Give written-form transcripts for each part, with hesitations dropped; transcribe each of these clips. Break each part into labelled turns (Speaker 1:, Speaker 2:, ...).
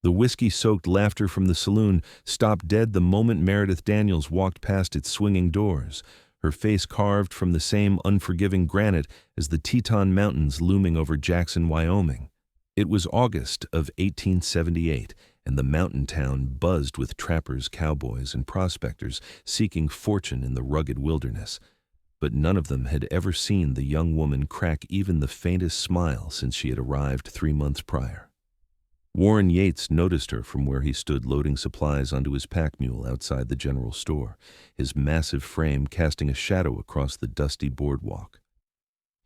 Speaker 1: The whiskey-soaked laughter from the saloon stopped dead the moment Meredith Daniels walked past its swinging doors, her face carved from the same unforgiving granite as the Teton Mountains looming over Jackson, Wyoming. It was August of 1878, and the mountain town buzzed with trappers, cowboys, and prospectors seeking fortune in the rugged wilderness. But none of them had ever seen the young woman crack even the faintest smile since she had arrived 3 months prior. Warren Yates noticed her from where he stood loading supplies onto his pack mule outside the general store, his massive frame casting a shadow across the dusty boardwalk.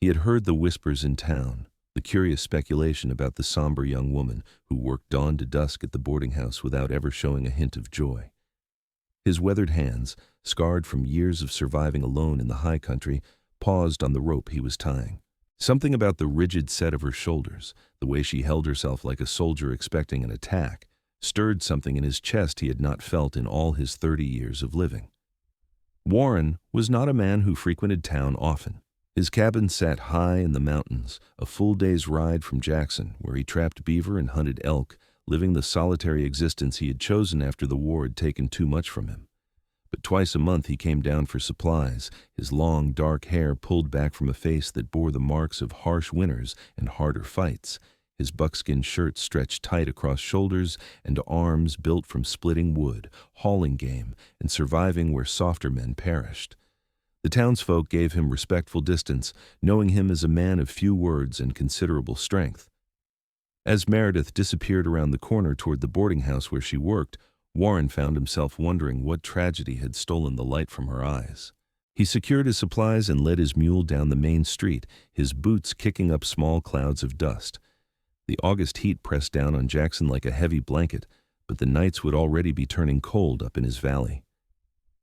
Speaker 1: He had heard the whispers in town, the curious speculation about the somber young woman who worked dawn to dusk at the boarding house without ever showing a hint of joy. His weathered hands, scarred from years of surviving alone in the high country, paused on the rope he was tying. Something about the rigid set of her shoulders, the way she held herself like a soldier expecting an attack, stirred something in his chest he had not felt in all his 30 years of living. Warren was not a man who frequented town often. His cabin sat high in the mountains, a full day's ride from Jackson, where he trapped beaver and hunted elk, living the solitary existence he had chosen after the war had taken too much from him. But twice a month he came down for supplies, his long, dark hair pulled back from a face that bore the marks of harsh winters and harder fights, his buckskin shirt stretched tight across shoulders and arms built from splitting wood, hauling game, and surviving where softer men perished. The townsfolk gave him respectful distance, knowing him as a man of few words and considerable strength. As Meredith disappeared around the corner toward the boarding house where she worked, Warren found himself wondering what tragedy had stolen the light from her eyes. He secured his supplies and led his mule down the main street, his boots kicking up small clouds of dust. The August heat pressed down on Jackson like a heavy blanket, but the nights would already be turning cold up in his valley.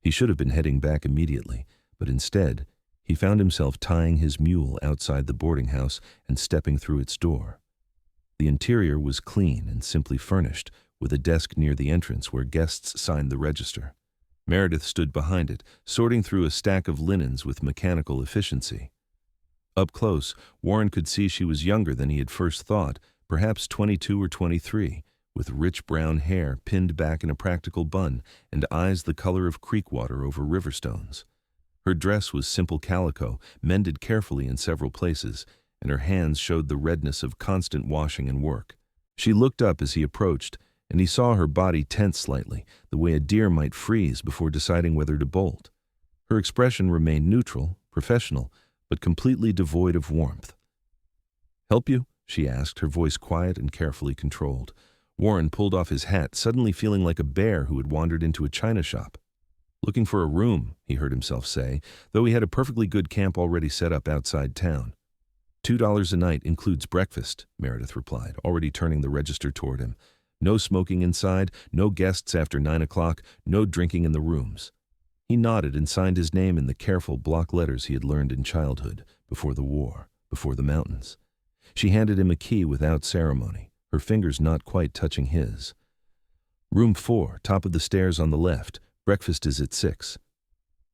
Speaker 1: He should have been heading back immediately, but instead, he found himself tying his mule outside the boarding house and stepping through its door. The interior was clean and simply furnished, with a desk near the entrance where guests signed the register. Meredith stood behind it, sorting through a stack of linens with mechanical efficiency. Up close, Warren could see she was younger than he had first thought, perhaps 22 or 23, with rich brown hair pinned back in a practical bun and eyes the color of creek water over river stones. Her dress was simple calico, mended carefully in several places, and her hands showed the redness of constant washing and work. She looked up as he approached, and he saw her body tense slightly, the way a deer might freeze before deciding whether to bolt. Her expression remained neutral, professional, but completely devoid of warmth. "Help you?" she asked, her voice quiet and carefully controlled. Warren pulled off his hat, suddenly feeling like a bear who had wandered into a china shop. "Looking for a room," he heard himself say, though he had a perfectly good camp already set up outside town. $2 a night includes breakfast," Meredith replied, already turning the register toward him. "No smoking inside, no guests after 9 o'clock, no drinking in the rooms." He nodded and signed his name in the careful block letters he had learned in childhood, before the war, before the mountains. She handed him a key without ceremony, her fingers not quite touching his. "Room 4, top of the stairs on the left. Breakfast is at 6.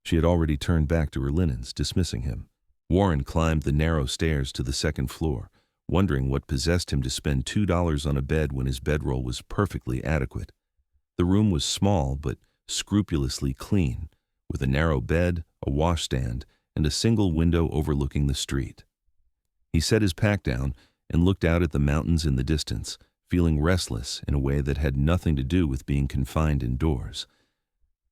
Speaker 1: She had already turned back to her linens, dismissing him. Warren climbed the narrow stairs to the second floor, wondering what possessed him to spend $2 on a bed when his bedroll was perfectly adequate. The room was small but scrupulously clean, with a narrow bed, a washstand, and a single window overlooking the street. He set his pack down and looked out at the mountains in the distance, feeling restless in a way that had nothing to do with being confined indoors.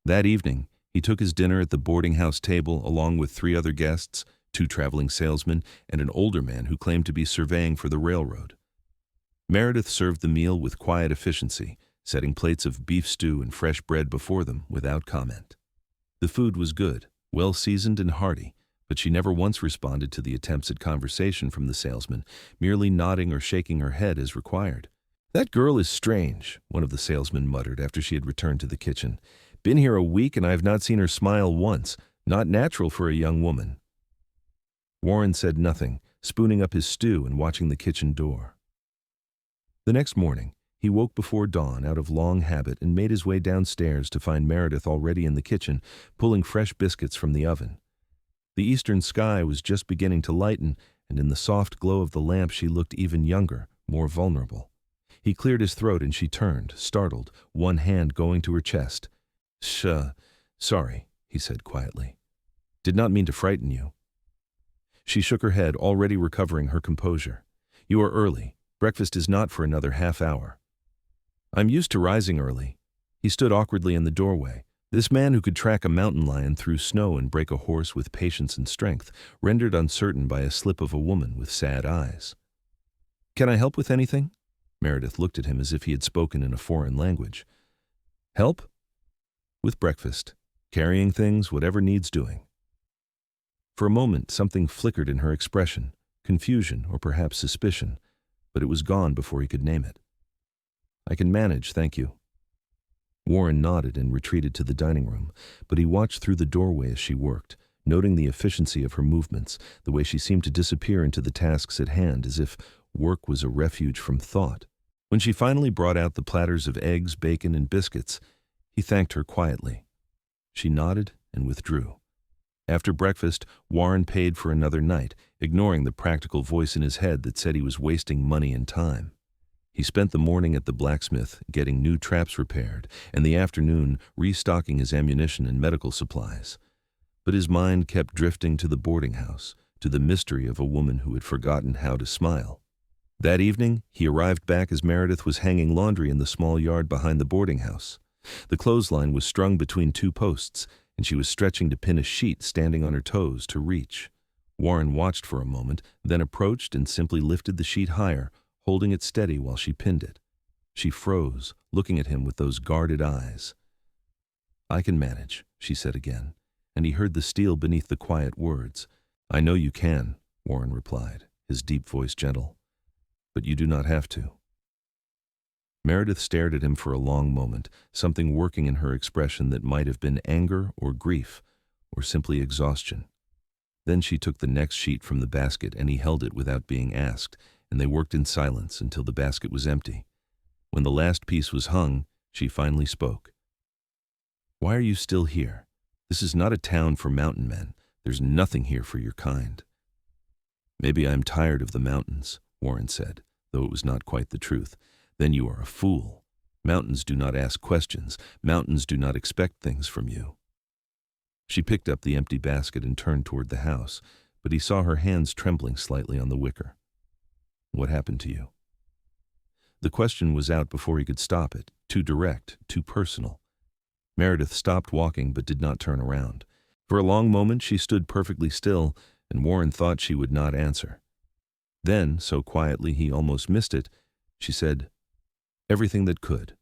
Speaker 1: That evening, he took his dinner at the boarding house table along with 3 other guests, 2 traveling salesmen, and an older man who claimed to be surveying for the railroad. Meredith served the meal with quiet efficiency, setting plates of beef stew and fresh bread before them without comment. The food was good, well-seasoned and hearty, but she never once responded to the attempts at conversation from the salesman, merely nodding or shaking her head as required. "That girl is strange," one of the salesmen muttered after she had returned to the kitchen. "Been here a week and I have not seen her smile once. Not natural for a young woman." Warren said nothing, spooning up his stew and watching the kitchen door. The next morning, he woke before dawn out of long habit and made his way downstairs to find Meredith already in the kitchen, pulling fresh biscuits from the oven. The eastern sky was just beginning to lighten, and in the soft glow of the lamp she looked even younger, more vulnerable. He cleared his throat and she turned, startled, one hand going to her chest. Sorry, he said quietly. Did not mean to frighten you. She shook her head, already recovering her composure. You are early. Breakfast is not for another half hour. I'm used to rising early. He stood awkwardly in the doorway. This man who could track a mountain lion through snow and break a horse with patience and strength, rendered uncertain by a slip of a woman with sad eyes. Can I help with anything? Meredith looked at him as if he had spoken in a foreign language. Help? With breakfast. Carrying things, whatever needs doing. For a moment, something flickered in her expression, confusion or perhaps suspicion, but it was gone before he could name it. I can manage, thank you. Warren nodded and retreated to the dining room, but he watched through the doorway as she worked, noting the efficiency of her movements, the way she seemed to disappear into the tasks at hand as if work was a refuge from thought. When she finally brought out the platters of eggs, bacon, and biscuits, he thanked her quietly. She nodded and withdrew. After breakfast, Warren paid for another night, ignoring the practical voice in his head that said he was wasting money and time. He spent the morning at the blacksmith getting new traps repaired, and the afternoon restocking his ammunition and medical supplies. But his mind kept drifting to the boarding house, to the mystery of a woman who had forgotten how to smile. That evening, he arrived back as Meredith was hanging laundry in the small yard behind the boarding house. The clothesline was strung between two posts, and she was stretching to pin a sheet standing on her toes to reach. Warren watched for a moment, then approached and simply lifted the sheet higher, holding it steady while she pinned it. She froze, looking at him with those guarded eyes. I can manage, she said again, and he heard the steel beneath the quiet words. I know you can, Warren replied, his deep voice gentle. But you do not have to. Meredith stared at him for a long moment, something working in her expression that might have been anger or grief, or simply exhaustion. Then she took the next sheet from the basket and he held it without being asked, and they worked in silence until the basket was empty. When the last piece was hung, she finally spoke. Why are you still here? This is not a town for mountain men. There's nothing here for your kind. Maybe I'm tired of the mountains, Warren said, though it was not quite the truth. Then you are a fool. Mountains do not ask questions. Mountains do not expect things from you. She picked up the empty basket and turned toward the house, but he saw her hands trembling slightly on the wicker. What happened to you? The question was out before he could stop it, too direct, too personal. Meredith stopped walking but did not turn around. For a long moment she stood perfectly still, and Warren thought she would not answer. Then, so quietly he almost missed it, she said, Everything that could.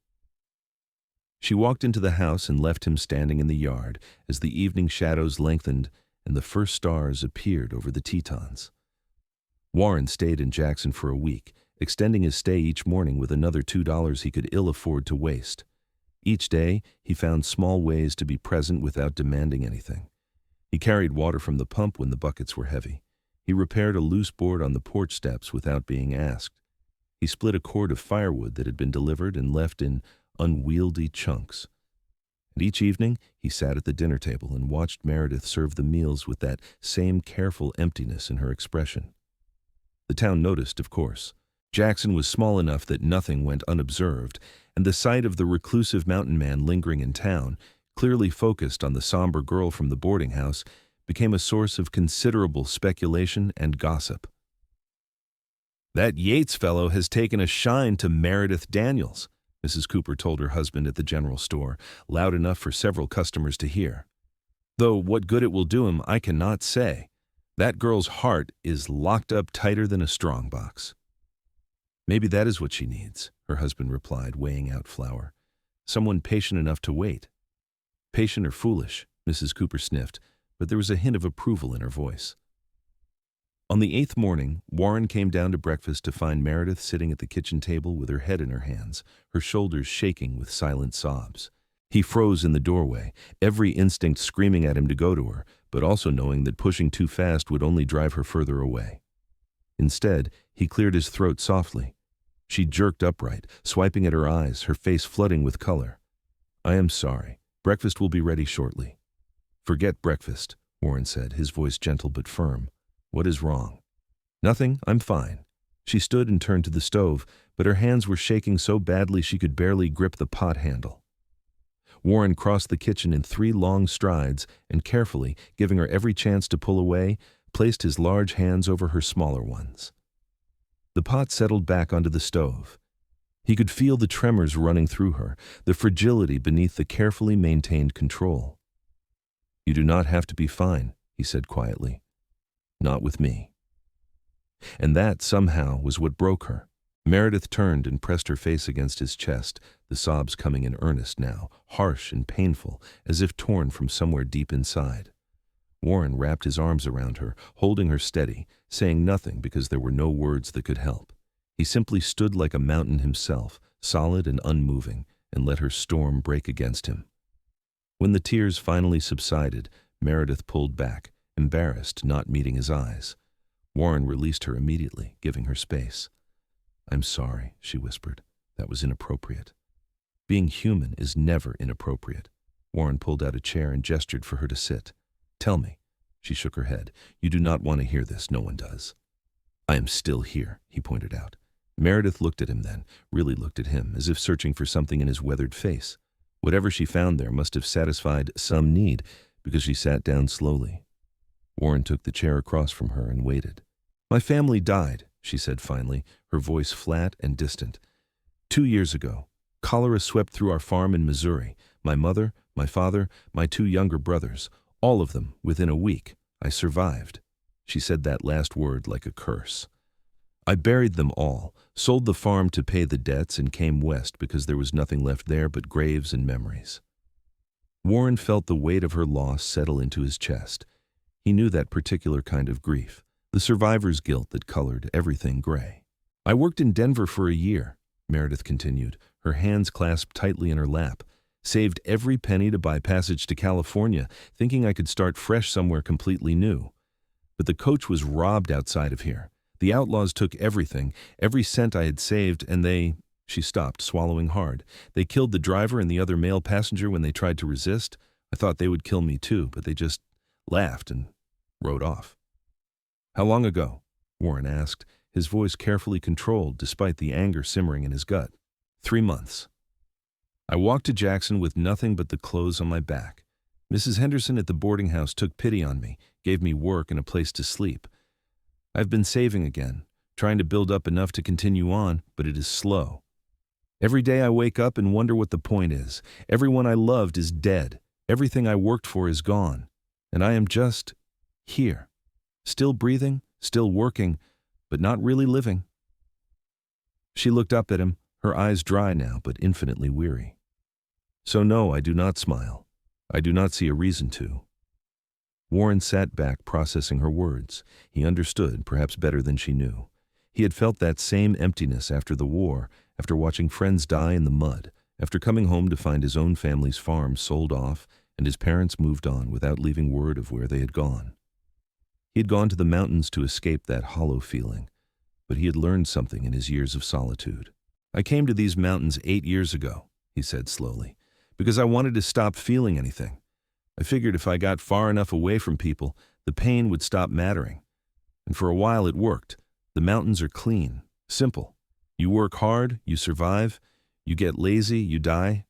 Speaker 1: She walked into the house and left him standing in the yard as the evening shadows lengthened and the first stars appeared over the Tetons. Warren stayed in Jackson for a week, extending his stay each morning with another $2 he could ill afford to waste. Each day, he found small ways to be present without demanding anything. He carried water from the pump when the buckets were heavy. He repaired a loose board on the porch steps without being asked. He split a cord of firewood that had been delivered and left in unwieldy chunks. And each evening, he sat at the dinner table and watched Meredith serve the meals with that same careful emptiness in her expression. The town noticed, of course. Jackson was small enough that nothing went unobserved, and the sight of the reclusive mountain man lingering in town, clearly focused on the somber girl from the boarding house, became a source of considerable speculation and gossip. That Yates fellow has taken a shine to Meredith Daniels, Mrs. Cooper told her husband at the general store, loud enough for several customers to hear. Though what good it will do him, I cannot say. That girl's heart is locked up tighter than a strongbox. Maybe that is what she needs, her husband replied, weighing out flour. Someone patient enough to wait. Patient or foolish, Mrs. Cooper sniffed, but there was a hint of approval in her voice. On the 8th morning, Warren came down to breakfast to find Meredith sitting at the kitchen table with her head in her hands, her shoulders shaking with silent sobs. He froze in the doorway, every instinct screaming at him to go to her, but also knowing that pushing too fast would only drive her further away. Instead, he cleared his throat softly. She jerked upright, swiping at her eyes, her face flooding with color. I am sorry. Breakfast will be ready shortly. Forget breakfast, Warren said, his voice gentle but firm. What is wrong? Nothing, I'm fine. She stood and turned to the stove, but her hands were shaking so badly she could barely grip the pot handle. Warren crossed the kitchen in 3 long strides and carefully, giving her every chance to pull away, placed his large hands over her smaller ones. The pot settled back onto the stove. He could feel the tremors running through her, the fragility beneath the carefully maintained control. "You do not have to be fine," he said quietly. "Not with me." And that, somehow, was what broke her. Meredith turned and pressed her face against his chest, the sobs coming in earnest now, harsh and painful, as if torn from somewhere deep inside. Warren wrapped his arms around her, holding her steady, saying nothing because there were no words that could help. He simply stood like a mountain himself, solid and unmoving, and let her storm break against him. When the tears finally subsided, Meredith pulled back, embarrassed, not meeting his eyes. Warren released her immediately, giving her space. "I'm sorry," she whispered. "That was inappropriate." "Being human is never inappropriate." Warren pulled out a chair and gestured for her to sit. "Tell me." She shook her head. "You do not want to hear this. No one does." "I am still here," he pointed out. Meredith looked at him then, really looked at him, as if searching for something in his weathered face. Whatever she found there must have satisfied some need, because she sat down slowly. Warren took the chair across from her and waited. "My family died," she said finally, her voice flat and distant. 2 years ago, cholera swept through our farm in Missouri. My mother, my father, my 2 younger brothers, all of them within a week. I survived." She said that last word like a curse. "I buried them all, sold the farm to pay the debts, and came west because there was nothing left there but graves and memories." Warren felt the weight of her loss settle into his chest. He knew that particular kind of grief, the survivor's guilt that colored everything gray. "I worked in Denver for a year," Meredith continued, her hands clasped tightly in her lap. "Saved every penny to buy passage to California, thinking I could start fresh somewhere completely new. But the coach was robbed outside of here. The outlaws took everything, every cent I had saved, and they—" She stopped, swallowing hard. "They killed the driver and the other male passenger when they tried to resist. I thought they would kill me too, but they just laughed and rode off." "How long ago?" Warren asked, his voice carefully controlled despite the anger simmering in his gut. 3 months. I walked to Jackson with nothing but the clothes on my back. Mrs. Henderson at the boarding house took pity on me, gave me work and a place to sleep. I've been saving again, trying to build up enough to continue on, but it is slow. Every day I wake up and wonder what the point is. Everyone I loved is dead. Everything I worked for is gone. And I am just here. Still breathing, still working, but not really living." She looked up at him, her eyes dry now but infinitely weary. "So no, I do not smile. I do not see a reason to." Warren sat back, processing her words. He understood, perhaps better than she knew. He had felt that same emptiness after the war, after watching friends die in the mud, after coming home to find his own family's farm sold off and his parents moved on without leaving word of where they had gone. He had gone to the mountains to escape that hollow feeling, but he had learned something in his years of solitude. "I came to these mountains 8 years ago," he said slowly, "because I wanted to stop feeling anything. I figured if I got far enough away from people, the pain would stop mattering. And for a while it worked. The mountains are clean, simple. You work hard, you survive. You get lazy, you die.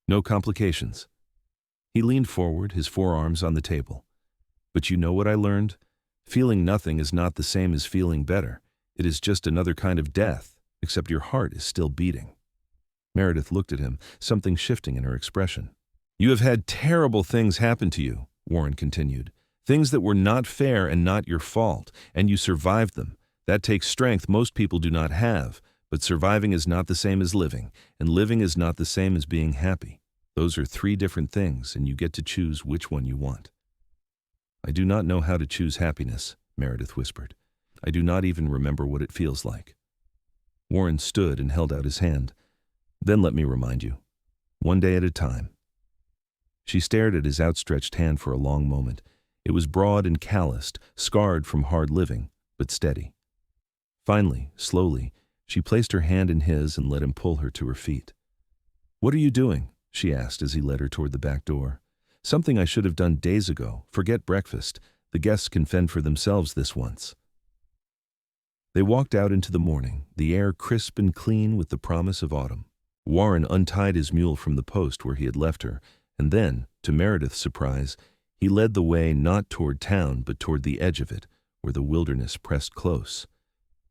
Speaker 1: No complications." He leaned forward, his forearms on the table. "But you know what I learned? Feeling nothing is not the same as feeling better. It is just another kind of death, except your heart is still beating." Meredith looked at him, something shifting in her expression. "You have had terrible things happen to you," Warren continued. "Things that were not fair and not your fault, and you survived them. That takes strength most people do not have, but surviving is not the same as living, and living is not the same as being happy. Those are 3 different things, and you get to choose which one you want." "I do not know how to choose happiness," Meredith whispered. "I do not even remember what it feels like." Warren stood and held out his hand. "Then let me remind you. One day at a time." She stared at his outstretched hand for a long moment. It was broad and calloused, scarred from hard living, but steady. Finally, slowly, she placed her hand in his and let him pull her to her feet. "What are you doing?" she asked as he led her toward the back door. "Something I should have done days ago. Forget breakfast. The guests can fend for themselves this once." They walked out into the morning, the air crisp and clean with the promise of autumn. Warren untied his mule from the post where he had left her, and then, to Meredith's surprise, he led the way not toward town but toward the edge of it, where the wilderness pressed close.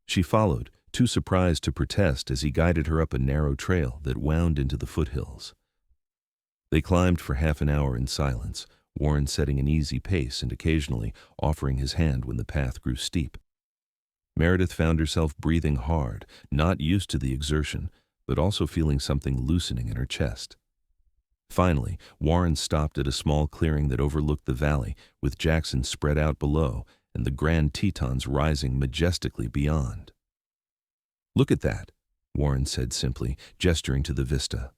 Speaker 1: She followed, too surprised to protest as he guided her up a narrow trail that wound into the foothills. They climbed for half an hour in silence, Warren setting an easy pace and occasionally offering his hand when the path grew steep. Meredith found herself breathing hard, not used to the exertion, but also feeling something loosening in her chest. Finally, Warren stopped at a small clearing that overlooked the valley, with Jackson spread out below and the Grand Tetons rising majestically beyond. "Look at that," Warren said simply, gesturing to the vista.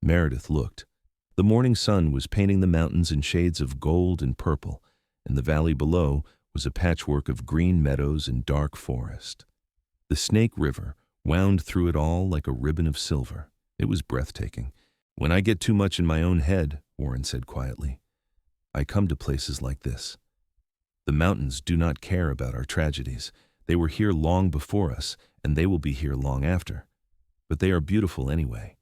Speaker 1: Meredith looked. The morning sun was painting the mountains in shades of gold and purple, and the valley below was a patchwork of green meadows and dark forest. The Snake River wound through it all like a ribbon of silver. It was breathtaking. "When I get too much in my own head," Warren said quietly, "I come to places like this. The mountains do not care about our tragedies. They were here long before us, and they will be here long after. But they are beautiful anyway.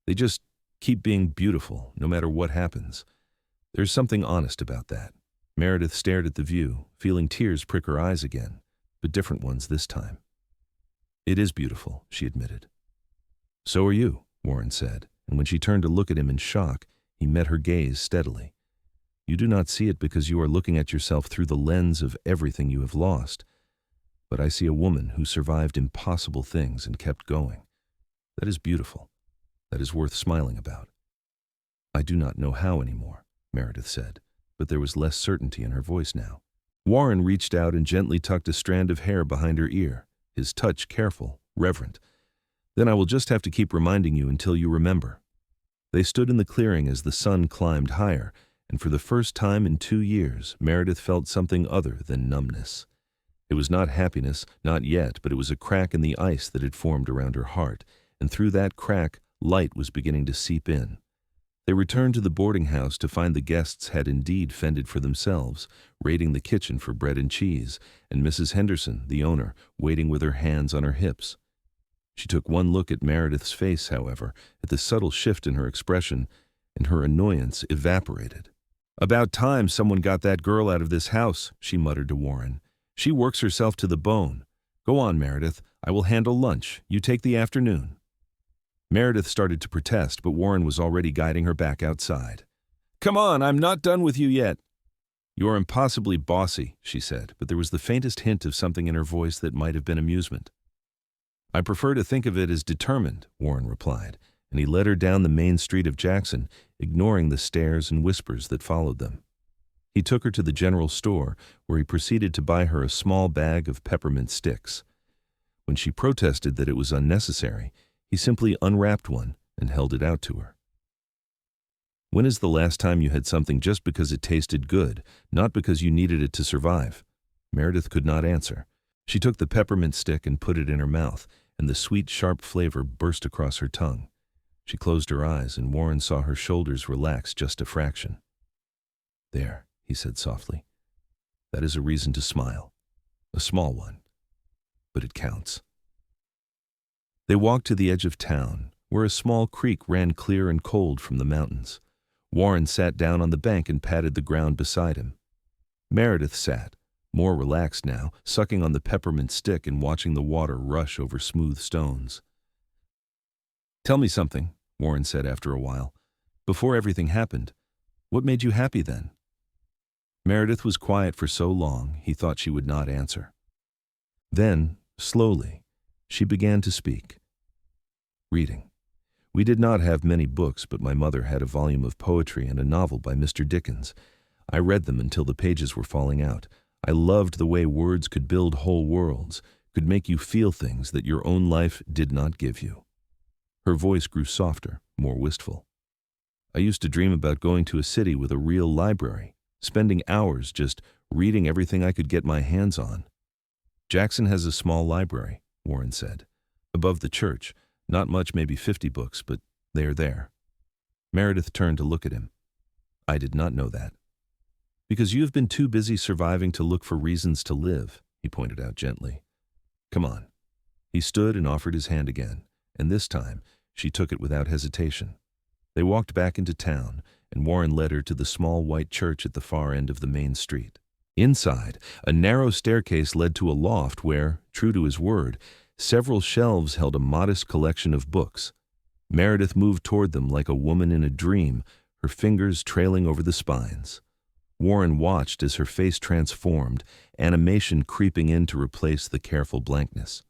Speaker 1: They just keep being beautiful, no matter what happens. There's something honest about that." Meredith stared at the view, feeling tears prick her eyes again, but different ones this time. "It is beautiful," she admitted. "So are you," Warren said, and when she turned to look at him in shock, he met her gaze steadily. "You do not see it because you are looking at yourself through the lens of everything you have lost. But I see a woman who survived impossible things and kept going. That is beautiful. That is worth smiling about." "I do not know how anymore," Meredith said, but there was less certainty in her voice now. Warren reached out and gently tucked a strand of hair behind her ear, his touch careful, reverent. "Then I will just have to keep reminding you until you remember." They stood in the clearing as the sun climbed higher, and for the first time in 2 years, Meredith felt something other than numbness. It was not happiness, not yet, but it was a crack in the ice that had formed around her heart, and through that crack, light was beginning to seep in. They returned to the boarding house to find the guests had indeed fended for themselves, raiding the kitchen for bread and cheese, and Mrs. Henderson, the owner, waiting with her hands on her hips. She took one look at Meredith's face, however, at the subtle shift in her expression, and her annoyance evaporated. "About time someone got that girl out of this house," she muttered to Warren. "She works herself to the bone. Go on, Meredith. I will handle lunch. You take the afternoon." Meredith started to protest, but Warren was already guiding her back outside. "Come on, I'm not done with you yet." "You are impossibly bossy," she said, but there was the faintest hint of something in her voice that might have been amusement. "I prefer to think of it as determined," Warren replied, and he led her down the main street of Jackson, ignoring the stares and whispers that followed them. He took her to the general store, where he proceeded to buy her a small bag of peppermint sticks. When she protested that it was unnecessary, he simply unwrapped one and held it out to her. "When is the last time you had something just because it tasted good, not because you needed it to survive?" Meredith could not answer. She took the peppermint stick and put it in her mouth, and the sweet, sharp flavor burst across her tongue. She closed her eyes, and Warren saw her shoulders relax just a fraction. "There," he said softly. "That is a reason to smile. A small one. But it counts." They walked to the edge of town, where a small creek ran clear and cold from the mountains. Warren sat down on the bank and patted the ground beside him. Meredith sat, more relaxed now, sucking on the peppermint stick and watching the water rush over smooth stones. "Tell me something," Warren said after a while. "Before everything happened, what made you happy then?" Meredith was quiet for so long, he thought she would not answer. Then, slowly, she began to speak. "Reading. We did not have many books, but my mother had a volume of poetry and a novel by Mr. Dickens. I read them until the pages were falling out. I loved the way words could build whole worlds, could make you feel things that your own life did not give you." Her voice grew softer, more wistful. "I used to dream about going to a city with a real library, spending hours just reading everything I could get my hands on." "Jackson has a small library," Warren said. "Above the church, not much, maybe 50 books, but they are there." Meredith turned to look at him. "I did not know that." "Because you have been too busy surviving to look for reasons to live," he pointed out gently. Come on." He stood and offered his hand again, and this time she took it without hesitation. They walked back into town, and Warren led her to the small white church at the far end of the main street. Inside, a narrow staircase led to a loft where, true to his word, several shelves held a modest collection of books. Meredith moved toward them like a woman in a dream, her fingers trailing over the spines. Warren watched as her face transformed, animation creeping in to replace the careful blankness.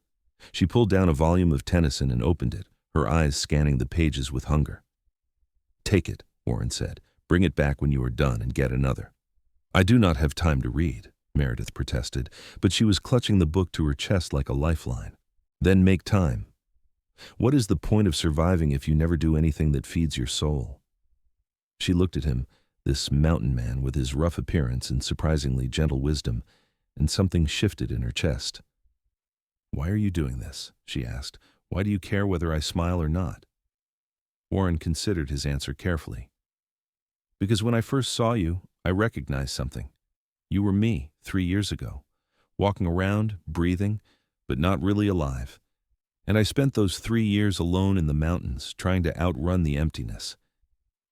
Speaker 1: She pulled down a volume of Tennyson and opened it, her eyes scanning the pages with hunger. "Take it," Warren said. "Bring it back when you are done and get another." "I do not have time to read," Meredith protested, but she was clutching the book to her chest like a lifeline. "Then make time. What is the point of surviving if you never do anything that feeds your soul?" She looked at him, this mountain man with his rough appearance and surprisingly gentle wisdom, and something shifted in her chest. "Why are you doing this?" she asked. "Why do you care whether I smile or not?" Warren considered his answer carefully. "Because when I first saw you, I recognized something. You were me 3 years ago, walking around, breathing, but not really alive. And I spent those 3 years alone in the mountains, trying to outrun the emptiness.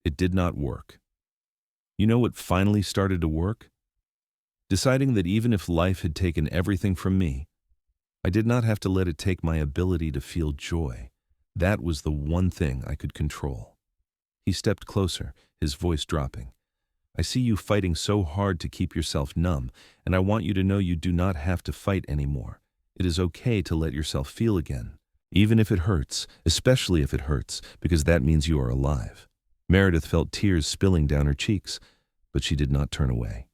Speaker 1: It did not work. You know what finally started to work? Deciding that even if life had taken everything from me, I did not have to let it take my ability to feel joy. That was the one thing I could control." He stepped closer, his voice dropping. "I see you fighting so hard to keep yourself numb, and I want you to know you do not have to fight anymore. It is okay to let yourself feel again, even if it hurts, especially if it hurts, because that means you are alive." Meredith felt tears spilling down her cheeks, but she did not turn away.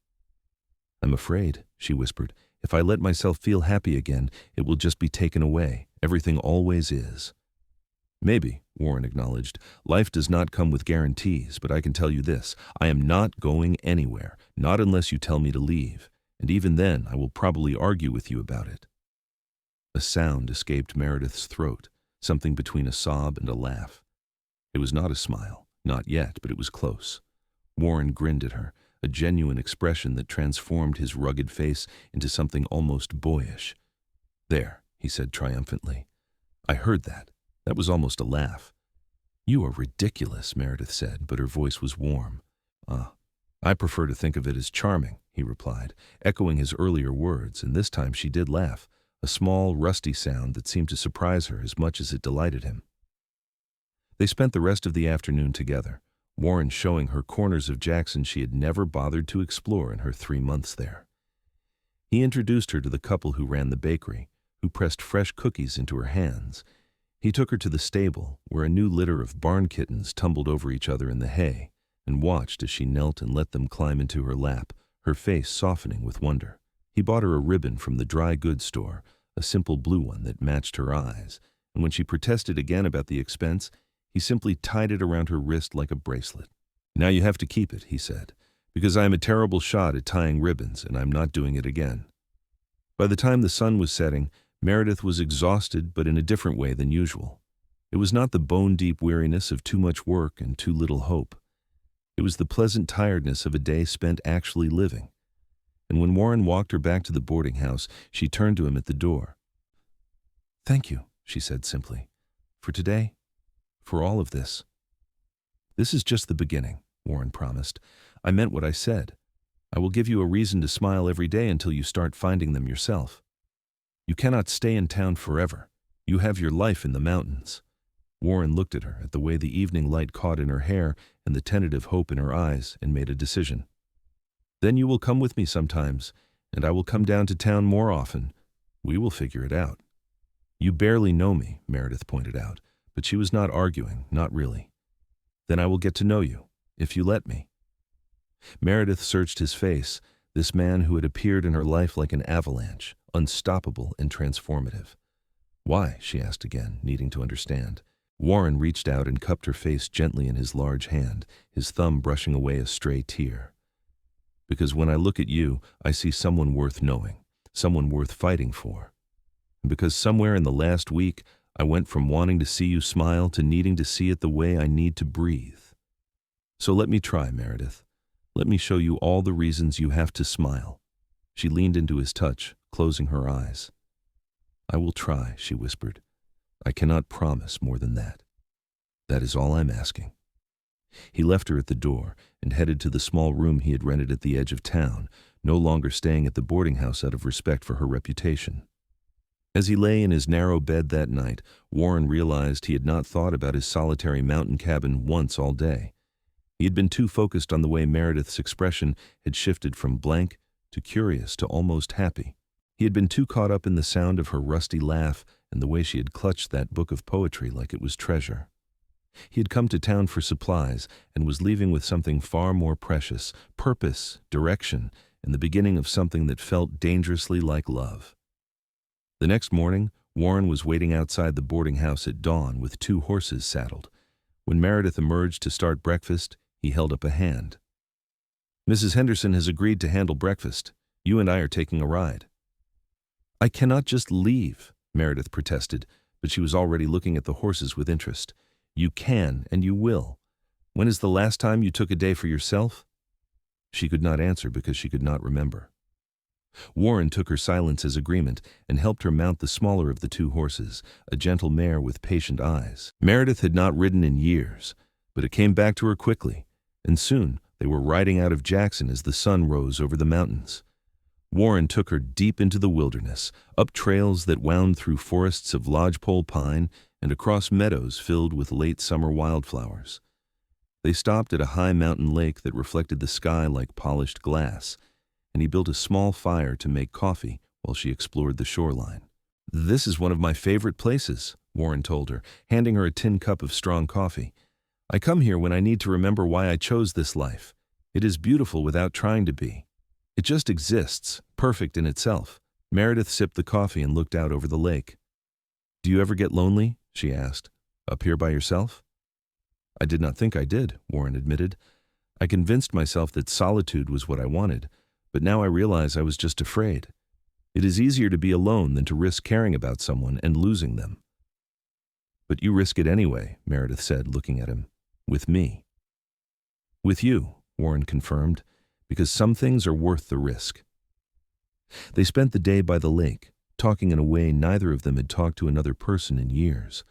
Speaker 1: "I'm afraid," she whispered, "if I let myself feel happy again, it will just be taken away. Everything always is." "Maybe," Warren acknowledged. "Life does not come with guarantees, but I can tell you this. I am not going anywhere, not unless you tell me to leave, and even then I will probably argue with you about it." A sound escaped Meredith's throat, something between a sob and a laugh. It was not a smile, not yet, but it was close. Warren grinned at her, a genuine expression that transformed his rugged face into something almost boyish. "There," he said triumphantly. "I heard that. That was almost a laugh." "You are ridiculous," Meredith said, but her voice was warm. I prefer to think of it as charming," he replied, echoing his earlier words, and this time she did laugh, a small, rusty sound that seemed to surprise her as much as it delighted him. They spent the rest of the afternoon together, Warren showing her corners of Jackson she had never bothered to explore in her 3 months there. He introduced her to the couple who ran the bakery, who pressed fresh cookies into her hands. He took her to the stable, where a new litter of barn kittens tumbled over each other in the hay, and watched as she knelt and let them climb into her lap, her face softening with wonder. He bought her a ribbon from the dry goods store, a simple blue one that matched her eyes, and when she protested again about the expense, he simply tied it around her wrist like a bracelet. "Now you have to keep it," he said, "because I am a terrible shot at tying ribbons, and I'm not doing it again." By the time the sun was setting, Meredith was exhausted, but in a different way than usual. It was not the bone-deep weariness of too much work and too little hope. It was the pleasant tiredness of a day spent actually living. And when Warren walked her back to the boarding house, she turned to him at the door. "Thank you," she said simply, "for today, for all of this." "This is just the beginning," Warren promised. "I meant what I said. I will give you a reason to smile every day until you start finding them yourself. You cannot stay in town forever. You have your life in the mountains." Warren looked at her, at the way the evening light caught in her hair and the tentative hope in her eyes, and made a decision. "Then you will come with me sometimes, and I will come down to town more often. We will figure it out." "You barely know me," Meredith pointed out, but she was not arguing, not really. "Then I will get to know you, if you let me." Meredith searched his face, this man who had appeared in her life like an avalanche, unstoppable and transformative. "Why?" she asked again, needing to understand. Warren reached out and cupped her face gently in his large hand, his thumb brushing away a stray tear. "Because when I look at you, I see someone worth knowing, someone worth fighting for. And because somewhere in the last week, I went from wanting to see you smile to needing to see it the way I need to breathe. So let me try, Meredith. Let me show you all the reasons you have to smile." She leaned into his touch, closing her eyes. I will try, she whispered. I cannot promise more than that. That is all I'm asking. He left her at the door and headed to the small room he had rented at the edge of town, no longer staying at the boarding house out of respect for her reputation. As he lay in his narrow bed that night, Warren realized he had not thought about his solitary mountain cabin once all day. He had been too focused on the way Meredith's expression had shifted from blank to curious to almost happy. He had been too caught up in the sound of her rusty laugh and the way she had clutched that book of poetry like it was treasure. He had come to town for supplies and was leaving with something far more precious, purpose, direction, and the beginning of something that felt dangerously like love. The next morning, Warren was waiting outside the boarding house at dawn with 2 horses saddled. When Meredith emerged to start breakfast, he held up a hand. Mrs. Henderson has agreed to handle breakfast. You and I are taking a ride. I cannot just leave, Meredith protested, but she was already looking at the horses with interest. You can, and you will. When is the last time you took a day for yourself? She could not answer because she could not remember. Warren took her silence as agreement and helped her mount the smaller of the 2 horses, a gentle mare with patient eyes. Meredith had not ridden in years, but it came back to her quickly, and soon they were riding out of Jackson as the sun rose over the mountains. Warren took her deep into the wilderness, up trails that wound through forests of lodgepole pine and across meadows filled with late summer wildflowers. They stopped at a high mountain lake that reflected the sky like polished glass, and he built a small fire to make coffee while she explored the shoreline. This is one of my favorite places, Warren told her, handing her a tin cup of strong coffee. I come here when I need to remember why I chose this life. It is beautiful without trying to be. It just exists, perfect in itself. Meredith sipped the coffee and looked out over the lake. Do you ever get lonely? She asked. Up here by yourself? I did not think I did, Warren admitted. I convinced myself that solitude was what I wanted, but now I realize I was just afraid. It is easier to be alone than to risk caring about someone and losing them. But you risk it anyway, Meredith said, looking at him. With me. With you, Warren confirmed, because some things are worth the risk. They spent the day by the lake, talking in a way neither of them had talked to another person in years.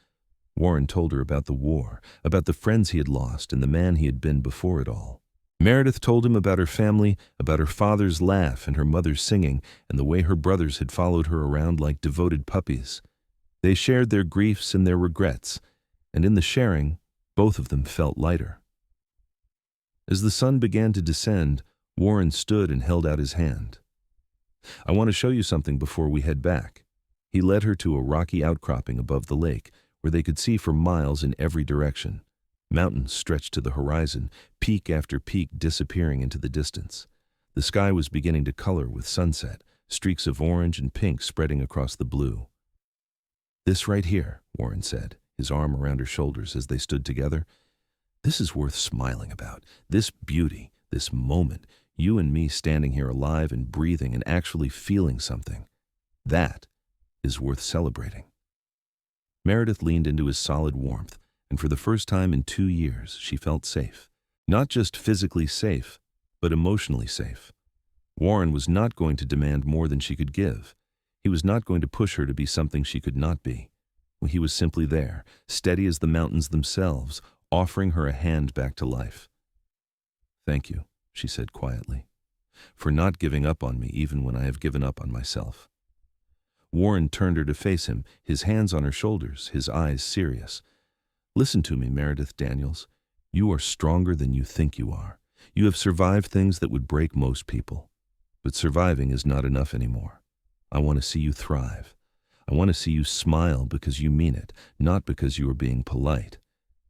Speaker 1: Warren told her about the war, about the friends he had lost and the man he had been before it all. Meredith told him about her family, about her father's laugh and her mother's singing, and the way her brothers had followed her around like devoted puppies. They shared their griefs and their regrets, and in the sharing, both of them felt lighter. As the sun began to descend, Warren stood and held out his hand. I want to show you something before we head back. He led her to a rocky outcropping above the lake, where they could see for miles in every direction. Mountains stretched to the horizon, peak after peak disappearing into the distance. The sky was beginning to color with sunset, streaks of orange and pink spreading across the blue. This right here, Warren said, his arm around her shoulders as they stood together. This is worth smiling about. This beauty, this moment, you and me standing here alive and breathing and actually feeling something. That is worth celebrating. Meredith leaned into his solid warmth, and for the first time in 2 years, she felt safe. Not just physically safe, but emotionally safe. Warren was not going to demand more than she could give. He was not going to push her to be something she could not be. He was simply there, steady as the mountains themselves, offering her a hand back to life. Thank you, she said quietly, for not giving up on me even when I have given up on myself. Warren turned her to face him, his hands on her shoulders, his eyes serious. Listen to me, Meredith Daniels. You are stronger than you think you are. You have survived things that would break most people. But surviving is not enough anymore. I want to see you thrive. I want to see you smile because you mean it, not because you are being polite.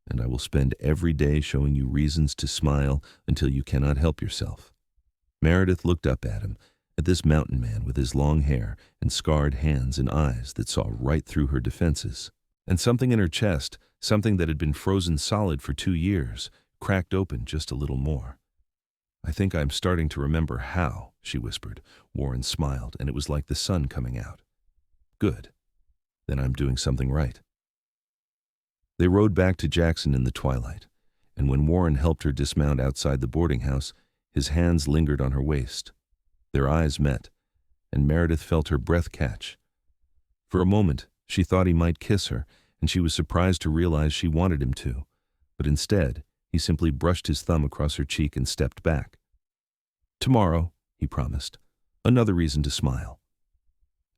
Speaker 1: And I will spend every day showing you reasons to smile until you cannot help yourself. Meredith looked up at him, at this mountain man with his long hair and scarred hands and eyes that saw right through her defenses. And something in her chest, something that had been frozen solid for 2 years, cracked open just a little more. I think I'm starting to remember how, she whispered. Warren smiled, and it was like the sun coming out. Good. Then I'm doing something right. They rode back to Jackson in the twilight, and when Warren helped her dismount outside the boarding house, his hands lingered on her waist. Their eyes met, and Meredith felt her breath catch. For a moment, she thought he might kiss her, and she was surprised to realize she wanted him to. But instead, he simply brushed his thumb across her cheek and stepped back. "Tomorrow," he promised. "Another reason to smile."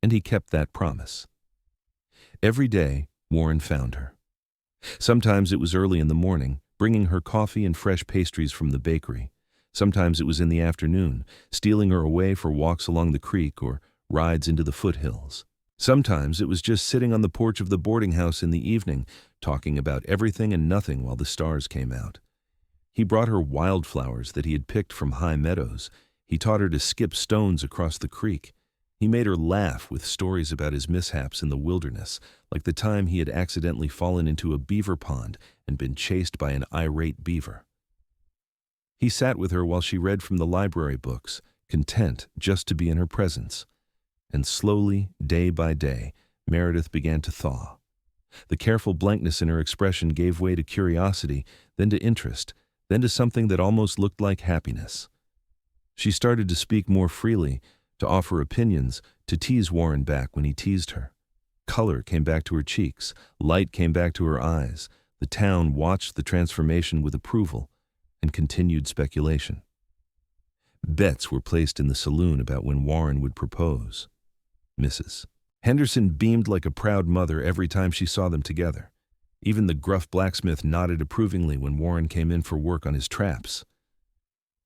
Speaker 1: And he kept that promise. Every day, Warren found her. Sometimes it was early in the morning, bringing her coffee and fresh pastries from the bakery. Sometimes it was in the afternoon, stealing her away for walks along the creek or rides into the foothills. Sometimes it was just sitting on the porch of the boarding house in the evening, talking about everything and nothing while the stars came out. He brought her wildflowers that he had picked from high meadows. He taught her to skip stones across the creek. He made her laugh with stories about his mishaps in the wilderness, like the time he had accidentally fallen into a beaver pond and been chased by an irate beaver. He sat with her while she read from the library books, content just to be in her presence. And slowly, day by day, Meredith began to thaw. The careful blankness in her expression gave way to curiosity, then to interest, then to something that almost looked like happiness. She started to speak more freely, to offer opinions, to tease Warren back when he teased her. Color came back to her cheeks, light came back to her eyes. The town watched the transformation with approval and continued speculation. Bets were placed in the saloon about when Warren would propose. Mrs. Henderson beamed like a proud mother every time she saw them together. Even the gruff blacksmith nodded approvingly when Warren came in for work on his traps.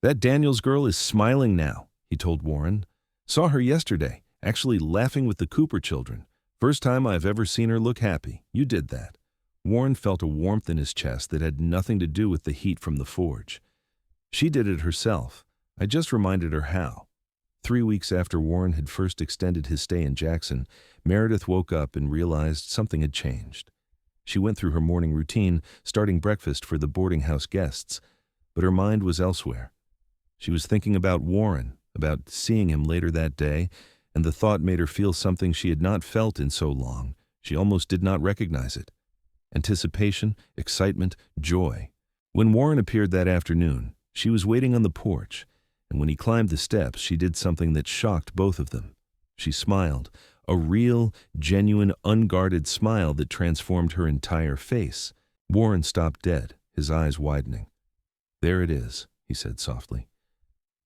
Speaker 1: "That Daniels girl is smiling now," he told Warren. "Saw her yesterday, actually laughing with the Cooper children. First time I've ever seen her look happy. You did that." Warren felt a warmth in his chest that had nothing to do with the heat from the forge. "She did it herself. I just reminded her how." 3 weeks after Warren had first extended his stay in Jackson, Meredith woke up and realized something had changed. She went through her morning routine, starting breakfast for the boarding house guests, but her mind was elsewhere. She was thinking about Warren, about seeing him later that day, and the thought made her feel something she had not felt in so long. She almost did not recognize it. Anticipation, excitement, joy. When Warren appeared that afternoon, she was waiting on the porch, and when he climbed the steps, she did something that shocked both of them. She smiled, a real, genuine, unguarded smile that transformed her entire face. Warren stopped dead, his eyes widening. "There it is," he said softly.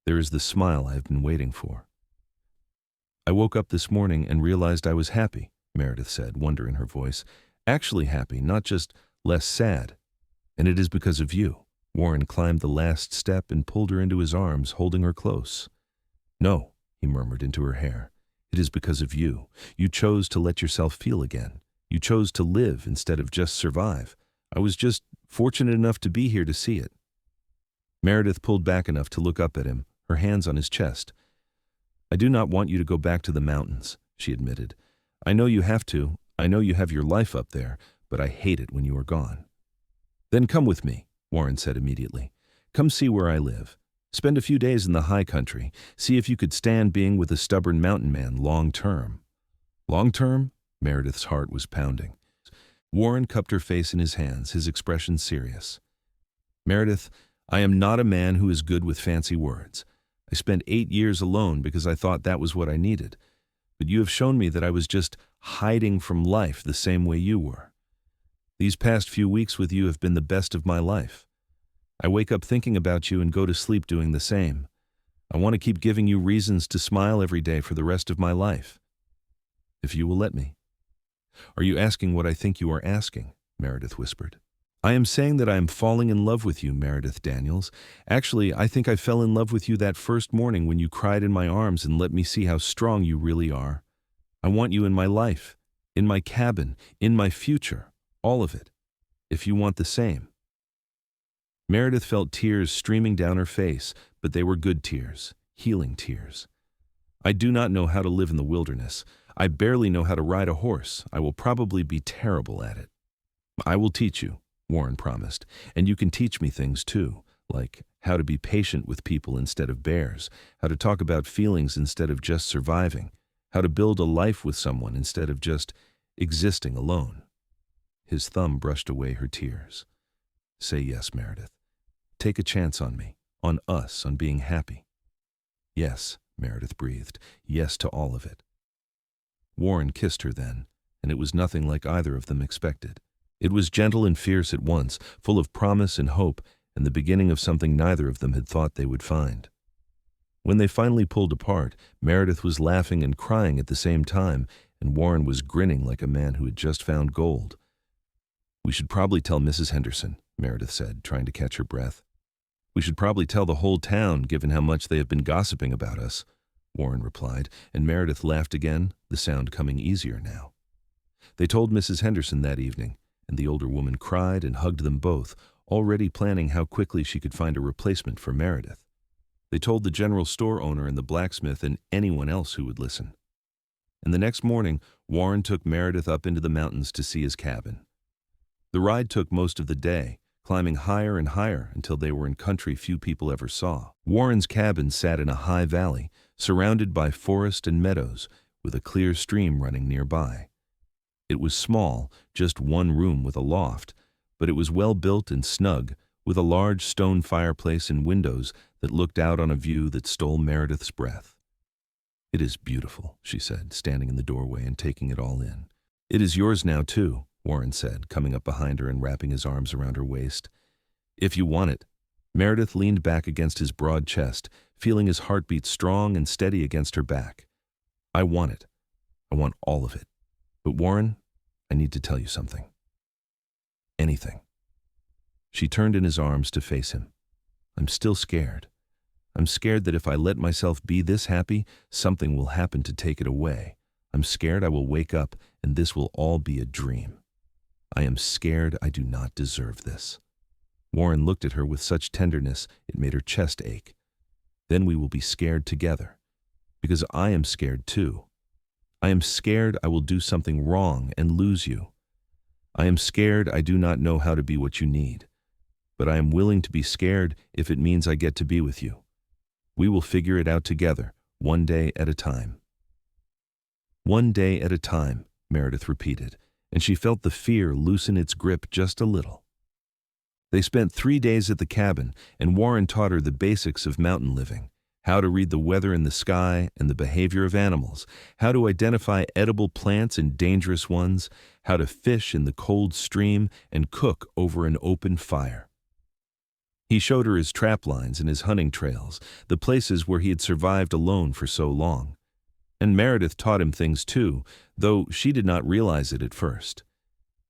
Speaker 1: "There is the smile I have been waiting for." "I woke up this morning and realized I was happy," Meredith said, wonder in her voice. "Actually happy, not just less sad. And it is because of you." Warren climbed the last step and pulled her into his arms, holding her close. "No," he murmured into her hair. "It is because of you. You chose to let yourself feel again. You chose to live instead of just survive. I was just fortunate enough to be here to see it." Meredith pulled back enough to look up at him, her hands on his chest. "I do not want you to go back to the mountains," she admitted. "I know you have to. I know you have your life up there, but I hate it when you are gone." "Then come with me," Warren said immediately. "Come see where I live. Spend a few days in the high country. See if you could stand being with a stubborn mountain man long term." "Long term?" Meredith's heart was pounding. Warren cupped her face in his hands, his expression serious. "Meredith, I am not a man who is good with fancy words. I spent 8 years alone because I thought that was what I needed. But you have shown me that I was just hiding from life the same way you were. These past few weeks with you have been the best of my life. I wake up thinking about you and go to sleep doing the same. I want to keep giving you reasons to smile every day for the rest of my life. If you will let me." "Are you asking what I think you are asking?" Meredith whispered. "I am saying that I am falling in love with you, Meredith Daniels. Actually, I think I fell in love with you that first morning when you cried in my arms and let me see how strong you really are. I want you in my life, in my cabin, in my future, all of it, if you want the same." Meredith felt tears streaming down her face, but they were good tears, healing tears. "I do not know how to live in the wilderness. I barely know how to ride a horse. I will probably be terrible at it." "I will teach you," Warren promised, "and you can teach me things too, like how to be patient with people instead of bears, how to talk about feelings instead of just surviving, how to build a life with someone instead of just existing alone." His thumb brushed away her tears. "Say yes, Meredith. Take a chance on me, on us, on being happy." "Yes," Meredith breathed. "Yes to all of it." Warren kissed her then, and it was nothing like either of them expected. It was gentle and fierce at once, full of promise and hope, and the beginning of something neither of them had thought they would find. When they finally pulled apart, Meredith was laughing and crying at the same time, and Warren was grinning like a man who had just found gold. "We should probably tell Mrs. Henderson," Meredith said, trying to catch her breath. "We should probably tell the whole town, given how much they have been gossiping about us," Warren replied, and Meredith laughed again, the sound coming easier now. They told Mrs. Henderson that evening, and the older woman cried and hugged them both, already planning how quickly she could find a replacement for Meredith. They told the general store owner and the blacksmith and anyone else who would listen. And the next morning, Warren took Meredith up into the mountains to see his cabin. The ride took most of the day, climbing higher and higher until they were in country few people ever saw. Warren's cabin sat in a high valley, surrounded by forest and meadows, with a clear stream running nearby. It was small, just one room with a loft, but it was well built and snug, with a large stone fireplace and windows that looked out on a view that stole Meredith's breath. "It is beautiful," she said, standing in the doorway and taking it all in. "It is yours now, too," Warren said, coming up behind her and wrapping his arms around her waist. "If you want it." Meredith leaned back against his broad chest, feeling his heartbeat strong and steady against her back. "I want it. I want all of it. But Warren, I need to tell you something. Anything." She turned in his arms to face him. "I'm still scared. I'm scared that if I let myself be this happy, something will happen to take it away. I'm scared I will wake up and this will all be a dream. I am scared I do not deserve this." Warren looked at her with such tenderness it made her chest ache. "Then we will be scared together. Because I am scared too. I am scared I will do something wrong and lose you. I am scared I do not know how to be what you need. But I am willing to be scared if it means I get to be with you. We will figure it out together, one day at a time." "One day at a time," Meredith repeated, and she felt the fear loosen its grip just a little. They spent 3 days at the cabin, and Warren taught her the basics of mountain living, how to read the weather in the sky and the behavior of animals, how to identify edible plants and dangerous ones, how to fish in the cold stream and cook over an open fire. He showed her his trap lines and his hunting trails, the places where he had survived alone for so long. And Meredith taught him things too, though she did not realize it at first.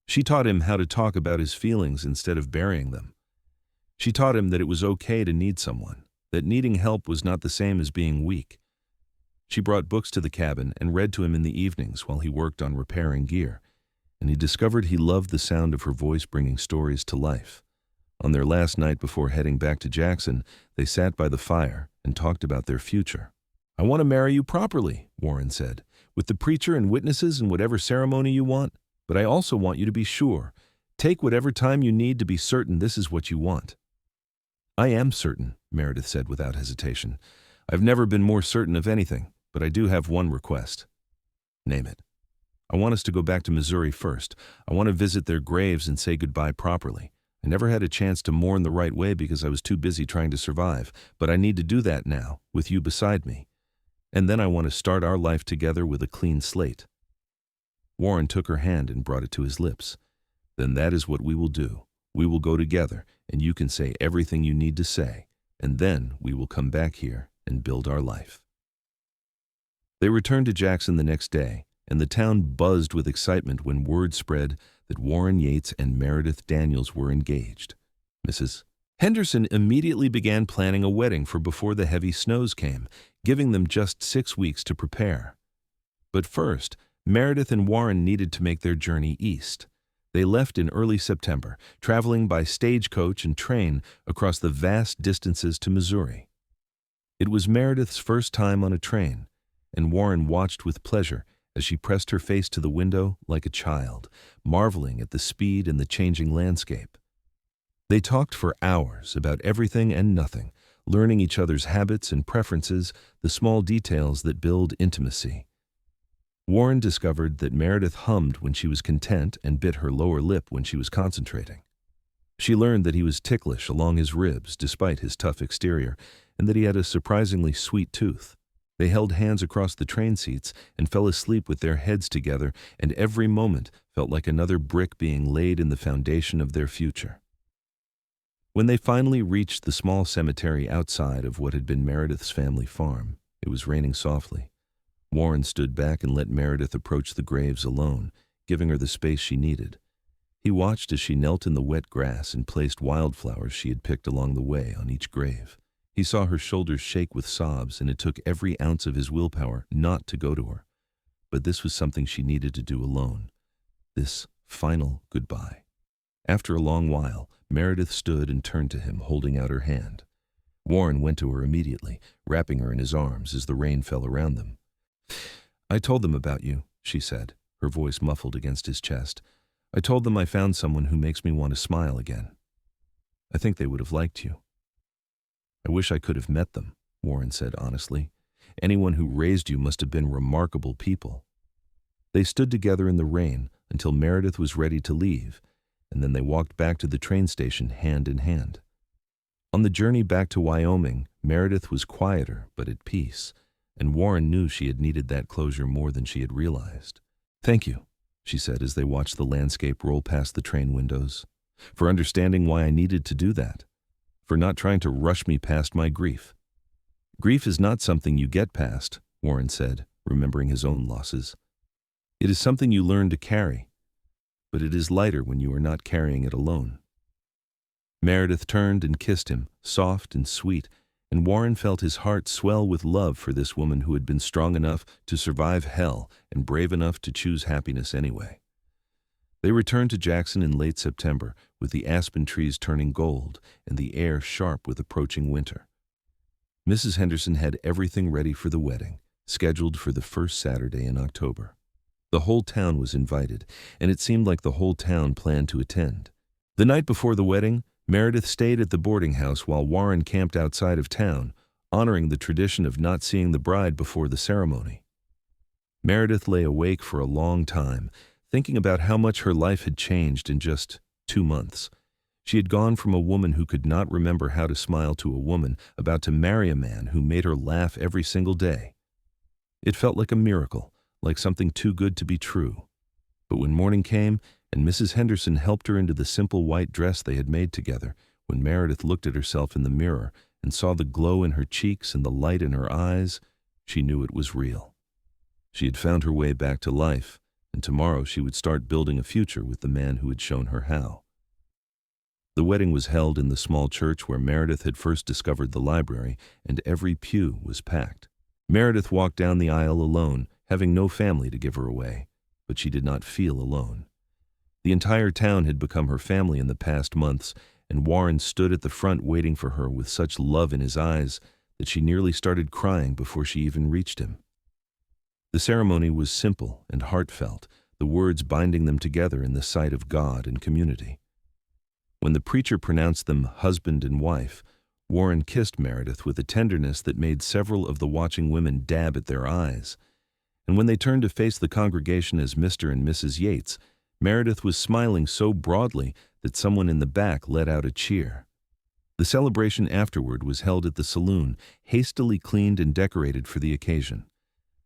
Speaker 1: She taught him how to talk about his feelings instead of burying them. She taught him that it was okay to need someone, that needing help was not the same as being weak. She brought books to the cabin and read to him in the evenings while he worked on repairing gear, and he discovered he loved the sound of her voice bringing stories to life. On their last night before heading back to Jackson, they sat by the fire and talked about their future. "I want to marry you properly," Warren said, "with the preacher and witnesses and whatever ceremony you want, but I also want you to be sure. Take whatever time you need to be certain this is what you want." "I am certain," Meredith said without hesitation. "I've never been more certain of anything, but I do have one request." "Name it." "I want us to go back to Missouri first. I want to visit their graves and say goodbye properly. I never had a chance to mourn the right way because I was too busy trying to survive, but I need to do that now, with you beside me. And then I want to start our life together with a clean slate." Warren took her hand and brought it to his lips. "Then that is what we will do. We will go together, and you can say everything you need to say, and then we will come back here and build our life." They returned to Jackson the next day, and the town buzzed with excitement when word spread that Warren Yates and Meredith Daniels were engaged. Mrs. Henderson immediately began planning a wedding for before the heavy snows came, giving them just 6 weeks to prepare. But first, Meredith and Warren needed to make their journey east. They left in early September, traveling by stagecoach and train across the vast distances to Missouri. It was Meredith's first time on a train, and Warren watched with pleasure as she pressed her face to the window like a child, marveling at the speed and the changing landscape. They talked for hours about everything and nothing, learning each other's habits and preferences, the small details that build intimacy. Warren discovered that Meredith hummed when she was content and bit her lower lip when she was concentrating. She learned that he was ticklish along his ribs despite his tough exterior, and that he had a surprisingly sweet tooth. They held hands across the train seats and fell asleep with their heads together, and every moment felt like another brick being laid in the foundation of their future. When they finally reached the small cemetery outside of what had been Meredith's family farm, it was raining softly. Warren stood back and let Meredith approach the graves alone, giving her the space she needed. He watched as she knelt in the wet grass and placed wildflowers she had picked along the way on each grave. He saw her shoulders shake with sobs, and it took every ounce of his willpower not to go to her. But this was something she needed to do alone. This final goodbye. After a long while, Meredith stood and turned to him, holding out her hand. Warren went to her immediately, wrapping her in his arms as the rain fell around them. "I told them about you," she said, her voice muffled against his chest. "I told them I found someone who makes me want to smile again. I think they would have liked you." "I wish I could have met them," Warren said honestly. "Anyone who raised you must have been remarkable people." They stood together in the rain until Meredith was ready to leave, and then they walked back to the train station hand in hand. On the journey back to Wyoming, Meredith was quieter but at peace, and Warren knew she had needed that closure more than she had realized. "Thank you," she said as they watched the landscape roll past the train windows, "for understanding why I needed to do that, for not trying to rush me past my grief." "Grief is not something you get past," Warren said, remembering his own losses. "It is something you learn to carry, but it is lighter when you are not carrying it alone." Meredith turned and kissed him, soft and sweet, and Warren felt his heart swell with love for this woman who had been strong enough to survive hell and brave enough to choose happiness anyway. They returned to Jackson in late September, with the aspen trees turning gold and the air sharp with approaching winter. Mrs. Henderson had everything ready for the wedding, scheduled for the first Saturday in October. The whole town was invited, and it seemed like the whole town planned to attend. The night before the wedding, Meredith stayed at the boarding house while Warren camped outside of town, honoring the tradition of not seeing the bride before the ceremony. Meredith lay awake for a long time, thinking about how much her life had changed in just 2 months. She had gone from a woman who could not remember how to smile to a woman about to marry a man who made her laugh every single day. It felt like a miracle, like something too good to be true. But when morning came, and Mrs. Henderson helped her into the simple white dress they had made together, when Meredith looked at herself in the mirror and saw the glow in her cheeks and the light in her eyes, she knew it was real. She had found her way back to life, and tomorrow she would start building a future with the man who had shown her how. The wedding was held in the small church where Meredith had first discovered the library, and every pew was packed. Meredith walked down the aisle alone, having no family to give her away, but she did not feel alone. The entire town had become her family in the past months, and Warren stood at the front waiting for her with such love in his eyes that she nearly started crying before she even reached him. The ceremony was simple and heartfelt, the words binding them together in the sight of God and community. When the preacher pronounced them husband and wife, Warren kissed Meredith with a tenderness that made several of the watching women dab at their eyes. And when they turned to face the congregation as Mr. and Mrs. Yates, Meredith was smiling so broadly that someone in the back let out a cheer. The celebration afterward was held at the saloon, hastily cleaned and decorated for the occasion.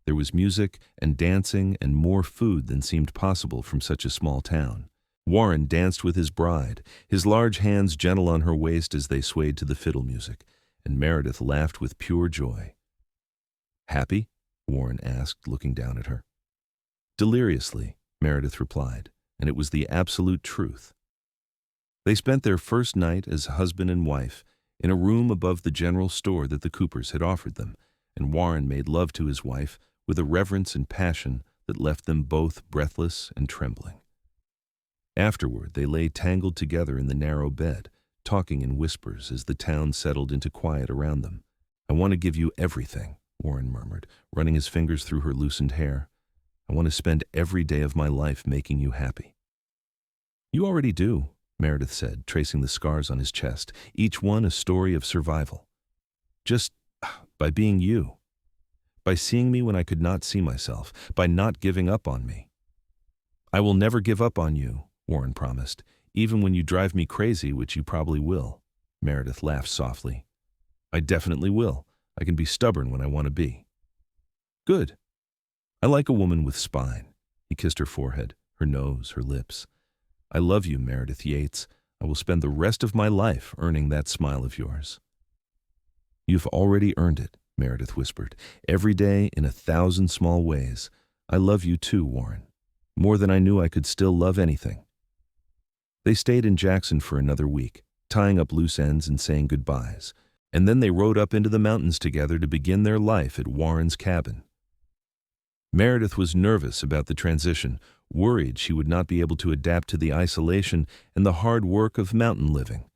Speaker 1: There was music and dancing and more food than seemed possible from such a small town. Warren danced with his bride, his large hands gentle on her waist as they swayed to the fiddle music, and Meredith laughed with pure joy. "Happy?" Warren asked, looking down at her. "Deliriously," Meredith replied, and it was the absolute truth. They spent their first night as husband and wife in a room above the general store that the Coopers had offered them, and Warren made love to his wife with a reverence and passion that left them both breathless and trembling. Afterward, they lay tangled together in the narrow bed, talking in whispers as the town settled into quiet around them. "I want to give you everything," Warren murmured, running his fingers through her loosened hair. "I want to spend every day of my life making you happy." "You already do," Meredith said, tracing the scars on his chest, each one a story of survival. "Just by being you. By seeing me when I could not see myself. By not giving up on me." "I will never give up on you," Warren promised, "even when you drive me crazy, which you probably will." Meredith laughed softly. "I definitely will. I can be stubborn when I want to be." Good. I like a woman with spine. He kissed her forehead, her nose, her lips. I love you, Meredith Yates. I will spend the rest of my life earning that smile of yours. You've already earned it, Meredith whispered, every day in 1,000 small ways. I love you too, Warren. More than I knew I could still love anything. They stayed in Jackson for another week, tying up loose ends and saying goodbyes, and then they rode up into the mountains together to begin their life at Warren's cabin. Meredith was nervous about the transition, worried she would not be able to adapt to the isolation and the hard work of mountain living.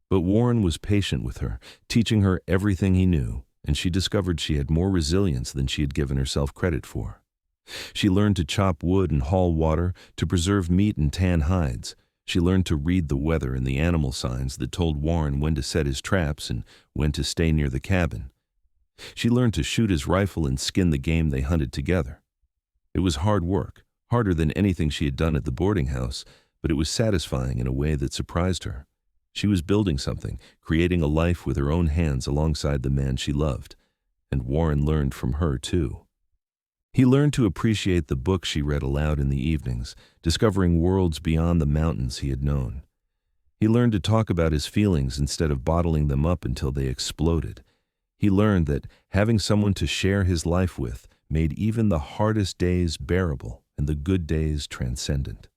Speaker 1: But Warren was patient with her, teaching her everything he knew, and she discovered she had more resilience than she had given herself credit for. She learned to chop wood and haul water, to preserve meat and tan hides. She learned to read the weather and the animal signs that told Warren when to set his traps and when to stay near the cabin. She learned to shoot his rifle and skin the game they hunted together. It was hard work, harder than anything she had done at the boarding house, but it was satisfying in a way that surprised her. She was building something, creating a life with her own hands alongside the man she loved. And Warren learned from her, too. He learned to appreciate the books she read aloud in the evenings, discovering worlds beyond the mountains he had known. He learned to talk about his feelings instead of bottling them up until they exploded. He learned that having someone to share his life with made even the hardest days bearable and the good days transcendent.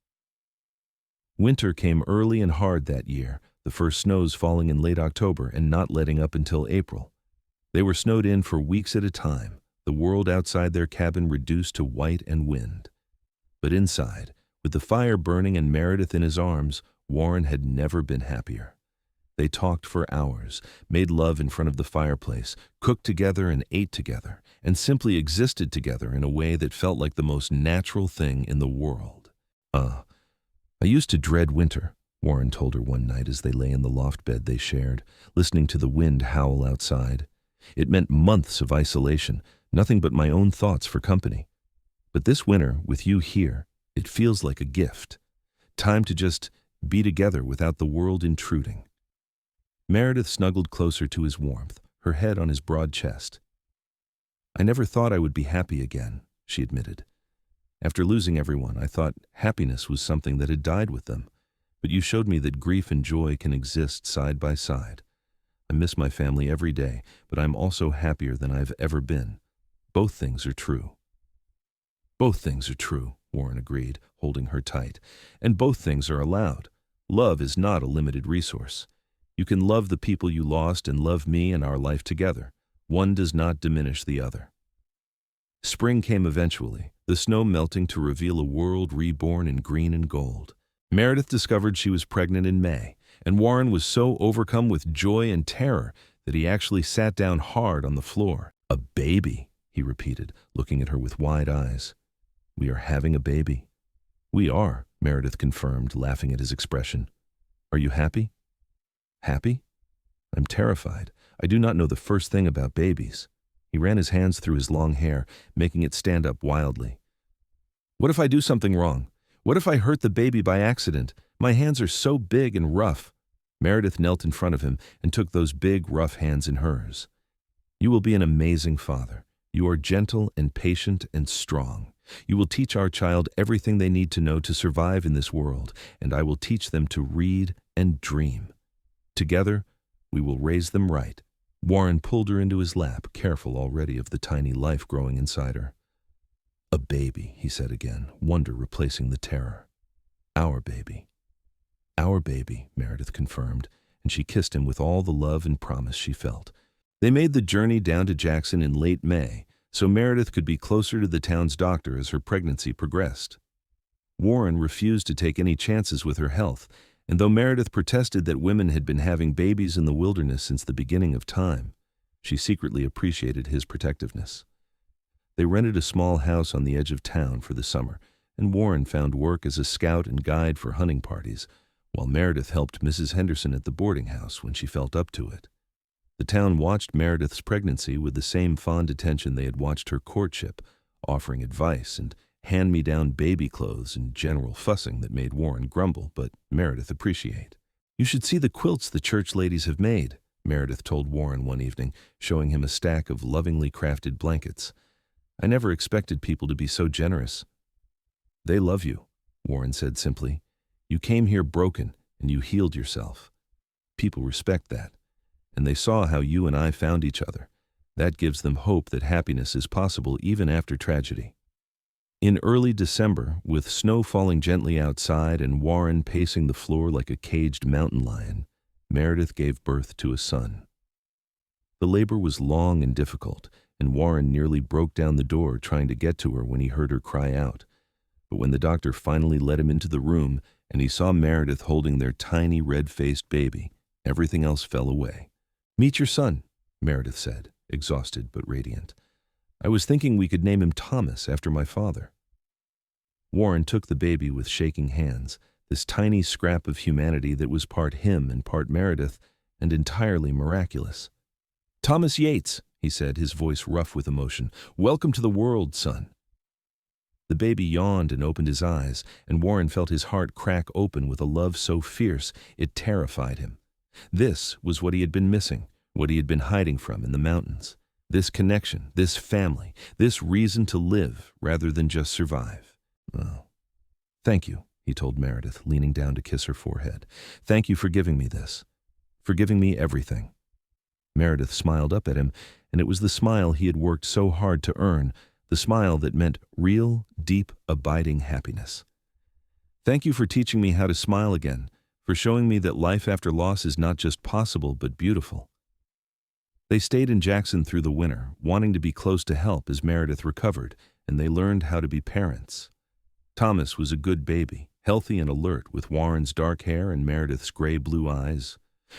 Speaker 1: Winter came early and hard that year, the first snows falling in late October and not letting up until April. They were snowed in for weeks at a time, the world outside their cabin reduced to white and wind. But inside, with the fire burning and Meredith in his arms, Warren had never been happier. They talked for hours, made love in front of the fireplace, cooked together and ate together, and simply existed together in a way that felt like the most natural thing in the world. I used to dread winter, Warren told her one night as they lay in the loft bed they shared, listening to the wind howl outside. It meant months of isolation, nothing but my own thoughts for company. But this winter, with you here, it feels like a gift. Time to just be together without the world intruding. Meredith snuggled closer to his warmth, her head on his broad chest. I never thought I would be happy again, she admitted. After losing everyone, I thought happiness was something that had died with them. But you showed me that grief and joy can exist side by side. I miss my family every day, but I'm also happier than I've ever been. Both things are true. Both things are true, Warren agreed, holding her tight. And both things are allowed. Love is not a limited resource. You can love the people you lost and love me and our life together. One does not diminish the other. Spring came eventually, the snow melting to reveal a world reborn in green and gold. Meredith discovered she was pregnant in May, and Warren was so overcome with joy and terror that he actually sat down hard on the floor. A baby, he repeated, looking at her with wide eyes. We are having a baby. We are, Meredith confirmed, laughing at his expression. Are you happy? Happy? I'm terrified. I do not know the first thing about babies. He ran his hands through his long hair, making it stand up wildly. What if I do something wrong? What if I hurt the baby by accident? My hands are so big and rough. Meredith knelt in front of him and took those big, rough hands in hers. You will be an amazing father. You are gentle and patient and strong. You will teach our child everything they need to know to survive in this world, and I will teach them to read and dream. Together, we will raise them right. Warren pulled her into his lap, careful already of the tiny life growing inside her. A baby, he said again, wonder replacing the terror. Our baby. Our baby, Meredith confirmed, and she kissed him with all the love and promise she felt. They made the journey down to Jackson in late May, so Meredith could be closer to the town's doctor as her pregnancy progressed. Warren refused to take any chances with her health, and though Meredith protested that women had been having babies in the wilderness since the beginning of time, she secretly appreciated his protectiveness. They rented a small house on the edge of town for the summer, and Warren found work as a scout and guide for hunting parties, while Meredith helped Mrs. Henderson at the boarding house when she felt up to it. The town watched Meredith's pregnancy with the same fond attention they had watched her courtship, offering advice and hand-me-down baby clothes and general fussing that made Warren grumble, but Meredith appreciate. You should see the quilts the church ladies have made, Meredith told Warren one evening, showing him a stack of lovingly crafted blankets. I never expected people to be so generous." "They love you," Warren said simply. "You came here broken, and you healed yourself. People respect that. And they saw how you and I found each other. That gives them hope that happiness is possible even after tragedy." In early December, with snow falling gently outside and Warren pacing the floor like a caged mountain lion, Meredith gave birth to a son. The labor was long and difficult, and Warren nearly broke down the door trying to get to her when he heard her cry out. But when the doctor finally let him into the room and he saw Meredith holding their tiny red-faced baby, everything else fell away. "Meet your son," Meredith said, exhausted but radiant. "I was thinking we could name him Thomas after my father." Warren took the baby with shaking hands, this tiny scrap of humanity that was part him and part Meredith, and entirely miraculous. "Thomas Yates," he said, his voice rough with emotion. "Welcome to the world, son." The baby yawned and opened his eyes, and Warren felt his heart crack open with a love so fierce it terrified him. This was what he had been missing, what he had been hiding from in the mountains. This connection, this family, this reason to live rather than just survive. "Oh, thank you," he told Meredith, leaning down to kiss her forehead. "Thank you for giving me this, for giving me everything." Meredith smiled up at him, and it was the smile he had worked so hard to earn, the smile that meant real, deep, abiding happiness. "Thank you for teaching me how to smile again, for showing me that life after loss is not just possible but beautiful." They stayed in Jackson through the winter, wanting to be close to help as Meredith recovered, and they learned how to be parents. Thomas was a good baby, healthy and alert, with Warren's dark hair and Meredith's gray-blue eyes.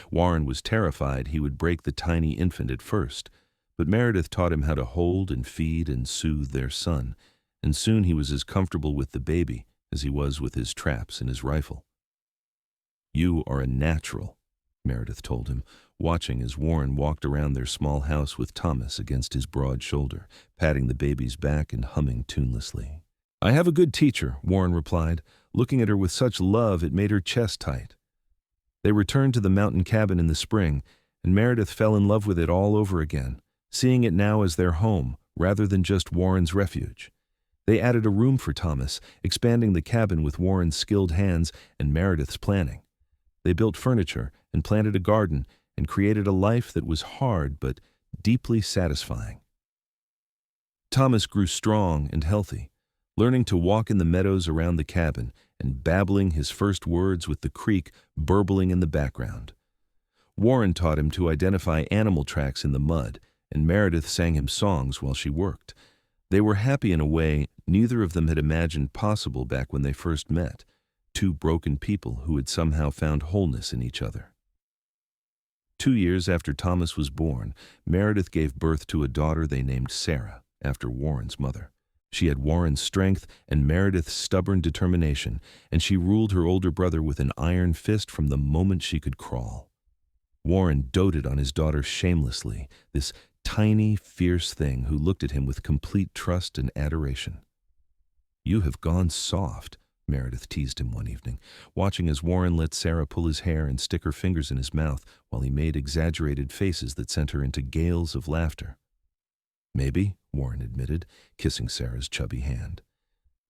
Speaker 1: Warren was terrified he would break the tiny infant at first, but Meredith taught him how to hold and feed and soothe their son, and soon he was as comfortable with the baby as he was with his traps and his rifle. "You are a natural," Meredith told him, watching as Warren walked around their small house with Thomas against his broad shoulder, patting the baby's back and humming tunelessly. "I have a good teacher," Warren replied, looking at her with such love it made her chest tight. They returned to the mountain cabin in the spring, and Meredith fell in love with it all over again, seeing it now as their home rather than just Warren's refuge. They added a room for Thomas, expanding the cabin with Warren's skilled hands and Meredith's planning. They built furniture and planted a garden and created a life that was hard but deeply satisfying. Thomas grew strong and healthy, learning to walk in the meadows around the cabin and babbling his first words with the creek burbling in the background. Warren taught him to identify animal tracks in the mud, and Meredith sang him songs while she worked. They were happy in a way neither of them had imagined possible back when they first met, two broken people who had somehow found wholeness in each other. 2 years after Thomas was born, Meredith gave birth to a daughter they named Sarah, after Warren's mother. She had Warren's strength and Meredith's stubborn determination, and she ruled her older brother with an iron fist from the moment she could crawl. Warren doted on his daughter shamelessly, this tiny, fierce thing who looked at him with complete trust and adoration. "You have gone soft," Meredith teased him one evening, watching as Warren let Sarah pull his hair and stick her fingers in his mouth while he made exaggerated faces that sent her into gales of laughter. "Maybe," Warren admitted, kissing Sarah's chubby hand.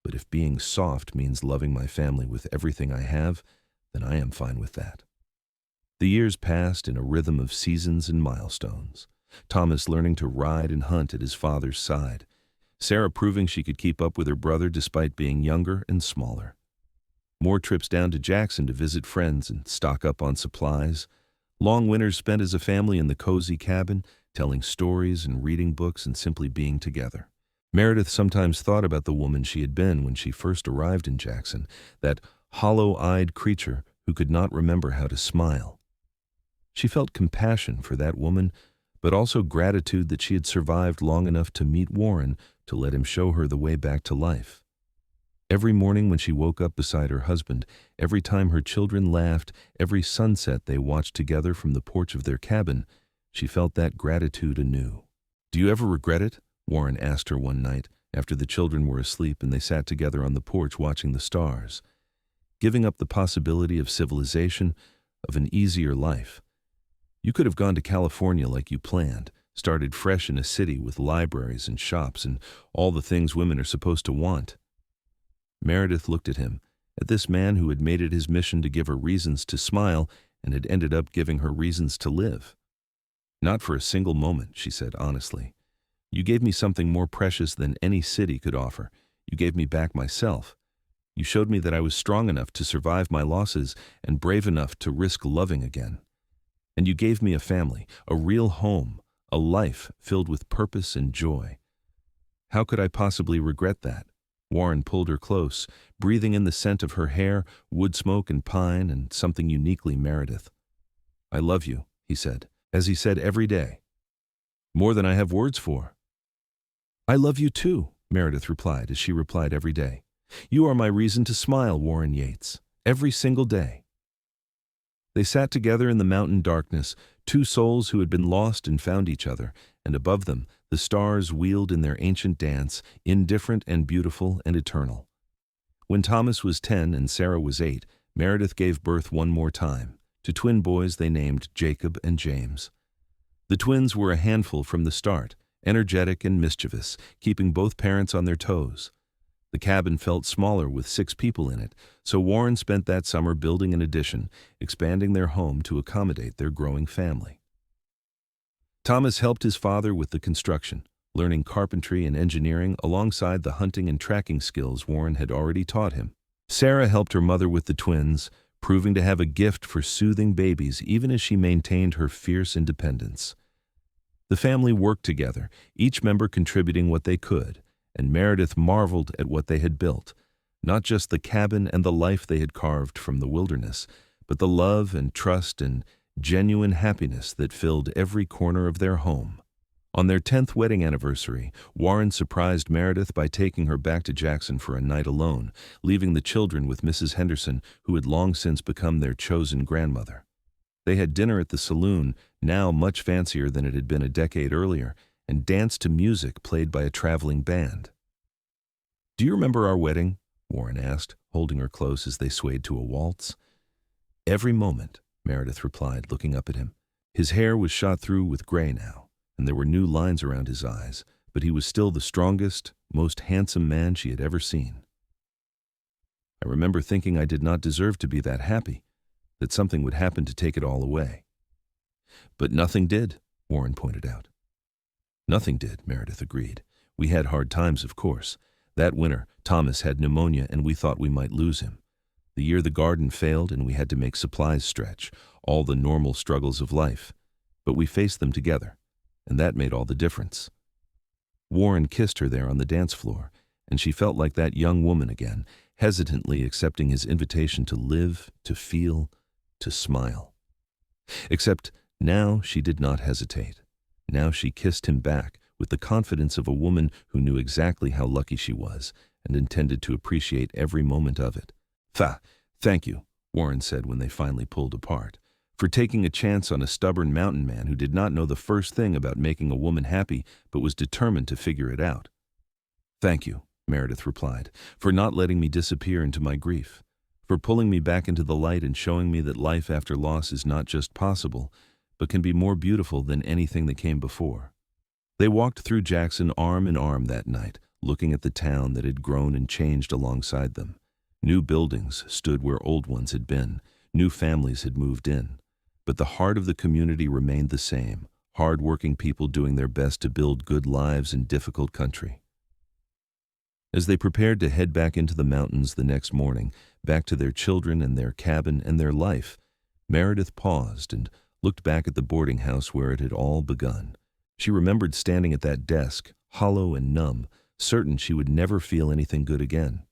Speaker 1: "But if being soft means loving my family with everything I have, then I am fine with that." The years passed in a rhythm of seasons and milestones. Thomas learning to ride and hunt at his father's side. Sarah proving she could keep up with her brother despite being younger and smaller. More trips down to Jackson to visit friends and stock up on supplies. Long winters spent as a family in the cozy cabin, telling stories and reading books and simply being together. Meredith sometimes thought about the woman she had been when she first arrived in Jackson, that hollow-eyed creature who could not remember how to smile. She felt compassion for that woman, but also gratitude that she had survived long enough to meet Warren to let him show her the way back to life. Every morning when she woke up beside her husband, every time her children laughed, every sunset they watched together from the porch of their cabin, she felt that gratitude anew. "Do you ever regret it?" Warren asked her one night, after the children were asleep and they sat together on the porch watching the stars. Giving up the possibility of civilization, of an easier life. You could have gone to California like you planned, started fresh in a city with libraries and shops and all the things women are supposed to want. Meredith looked at him, at this man who had made it his mission to give her reasons to smile and had ended up giving her reasons to live. "Not for a single moment," she said honestly. "You gave me something more precious than any city could offer. You gave me back myself. You showed me that I was strong enough to survive my losses and brave enough to risk loving again. And you gave me a family, a real home, a life filled with purpose and joy. How could I possibly regret that?" Warren pulled her close, breathing in the scent of her hair, wood smoke and pine, and something uniquely Meredith. "I love you," he said, as he said every day. "More than I have words for." "I love you too," Meredith replied as she replied every day. "You are my reason to smile, Warren Yates, every single day." They sat together in the mountain darkness, two souls who had been lost and found each other, and above them the stars wheeled in their ancient dance, indifferent and beautiful and eternal. When Thomas was 10 and Sarah was 8, Meredith gave birth one more time, to twin boys they named Jacob and James. The twins were a handful from the start, energetic and mischievous, keeping both parents on their toes. The cabin felt smaller with 6 people in it, so Warren spent that summer building an addition, expanding their home to accommodate their growing family. Thomas helped his father with the construction, learning carpentry and engineering alongside the hunting and tracking skills Warren had already taught him. Sarah helped her mother with the twins, proving to have a gift for soothing babies even as she maintained her fierce independence. The family worked together, each member contributing what they could, and Meredith marveled at what they had built, not just the cabin and the life they had carved from the wilderness, but the love and trust and genuine happiness that filled every corner of their home. On their 10th wedding anniversary, Warren surprised Meredith by taking her back to Jackson for a night alone, leaving the children with Mrs. Henderson, who had long since become their chosen grandmother. They had dinner at the saloon, now much fancier than it had been a decade earlier, and danced to music played by a traveling band. "Do you remember our wedding?" Warren asked, holding her close as they swayed to a waltz. "Every moment," Meredith replied, looking up at him. His hair was shot through with gray now, and there were new lines around his eyes, but he was still the strongest, most handsome man she had ever seen. "I remember thinking I did not deserve to be that happy, that something would happen to take it all away." "But nothing did," Warren pointed out. "Nothing did," Meredith agreed. "We had hard times, of course. That winter, Thomas had pneumonia and we thought we might lose him. The year the garden failed and we had to make supplies stretch, all the normal struggles of life. But we faced them together, and that made all the difference." Warren kissed her there on the dance floor, and she felt like that young woman again, hesitantly accepting his invitation to live, to feel, to smile. Except now she did not hesitate. Now she kissed him back with the confidence of a woman who knew exactly how lucky she was and intended to appreciate every moment of it. Thank you," Warren said when they finally pulled apart, "for taking a chance on a stubborn mountain man who did not know the first thing about making a woman happy but was determined to figure it out." "Thank you," Meredith replied, "for not letting me disappear into my grief, for pulling me back into the light and showing me that life after loss is not just possible, but can be more beautiful than anything that came before." They walked through Jackson arm in arm that night, looking at the town that had grown and changed alongside them. New buildings stood where old ones had been, new families had moved in, but the heart of the community remained the same, hard-working people doing their best to build good lives in difficult country. As they prepared to head back into the mountains the next morning, back to their children and their cabin and their life, Meredith paused and looked back at the boarding house where it had all begun. She remembered standing at that desk, hollow and numb, certain she would never feel anything good again.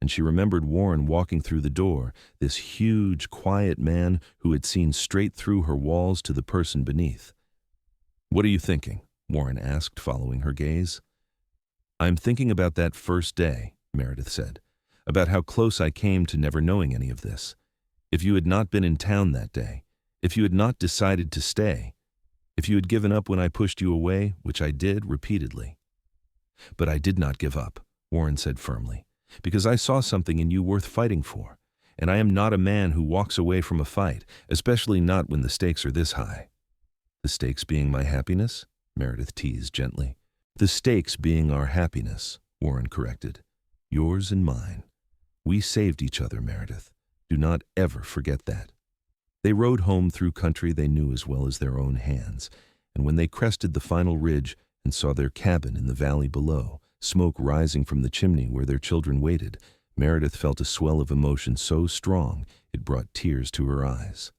Speaker 1: And she remembered Warren walking through the door, this huge, quiet man who had seen straight through her walls to the person beneath. "What are you thinking?" Warren asked, following her gaze. "I'm thinking about that first day," Meredith said, "about how close I came to never knowing any of this. If you had not been in town that day, if you had not decided to stay, if you had given up when I pushed you away, which I did repeatedly." "But I did not give up," Warren said firmly, "because I saw something in you worth fighting for, and I am not a man who walks away from a fight, especially not when the stakes are this high." "The stakes being my happiness?" Meredith teased gently. The stakes being our happiness, Warren corrected. Yours and mine. We saved each other, Meredith. Do not ever forget that. They rode home through country they knew as well as their own hands, and when they crested the final ridge and saw their cabin in the valley below, smoke rising from the chimney where their children waited, Meredith felt a swell of emotion so strong it brought tears to her eyes.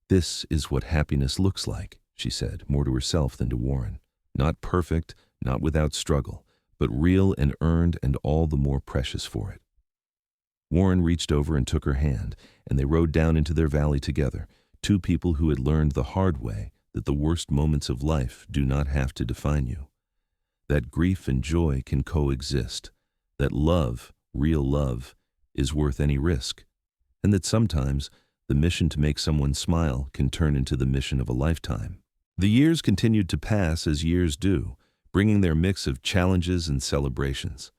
Speaker 1: This is what happiness looks like, she said, more to herself than to Warren. Not perfect, not without struggle, but real and earned and all the more precious for it. Warren reached over and took her hand, and they rode down into their valley together, two people who had learned the hard way that the worst moments of life do not have to define you. That grief and joy can coexist, that love, real love, is worth any risk, and that sometimes the mission to make someone smile can turn into the mission of a lifetime. The years continued to pass as years do, bringing their mix of challenges and celebrations.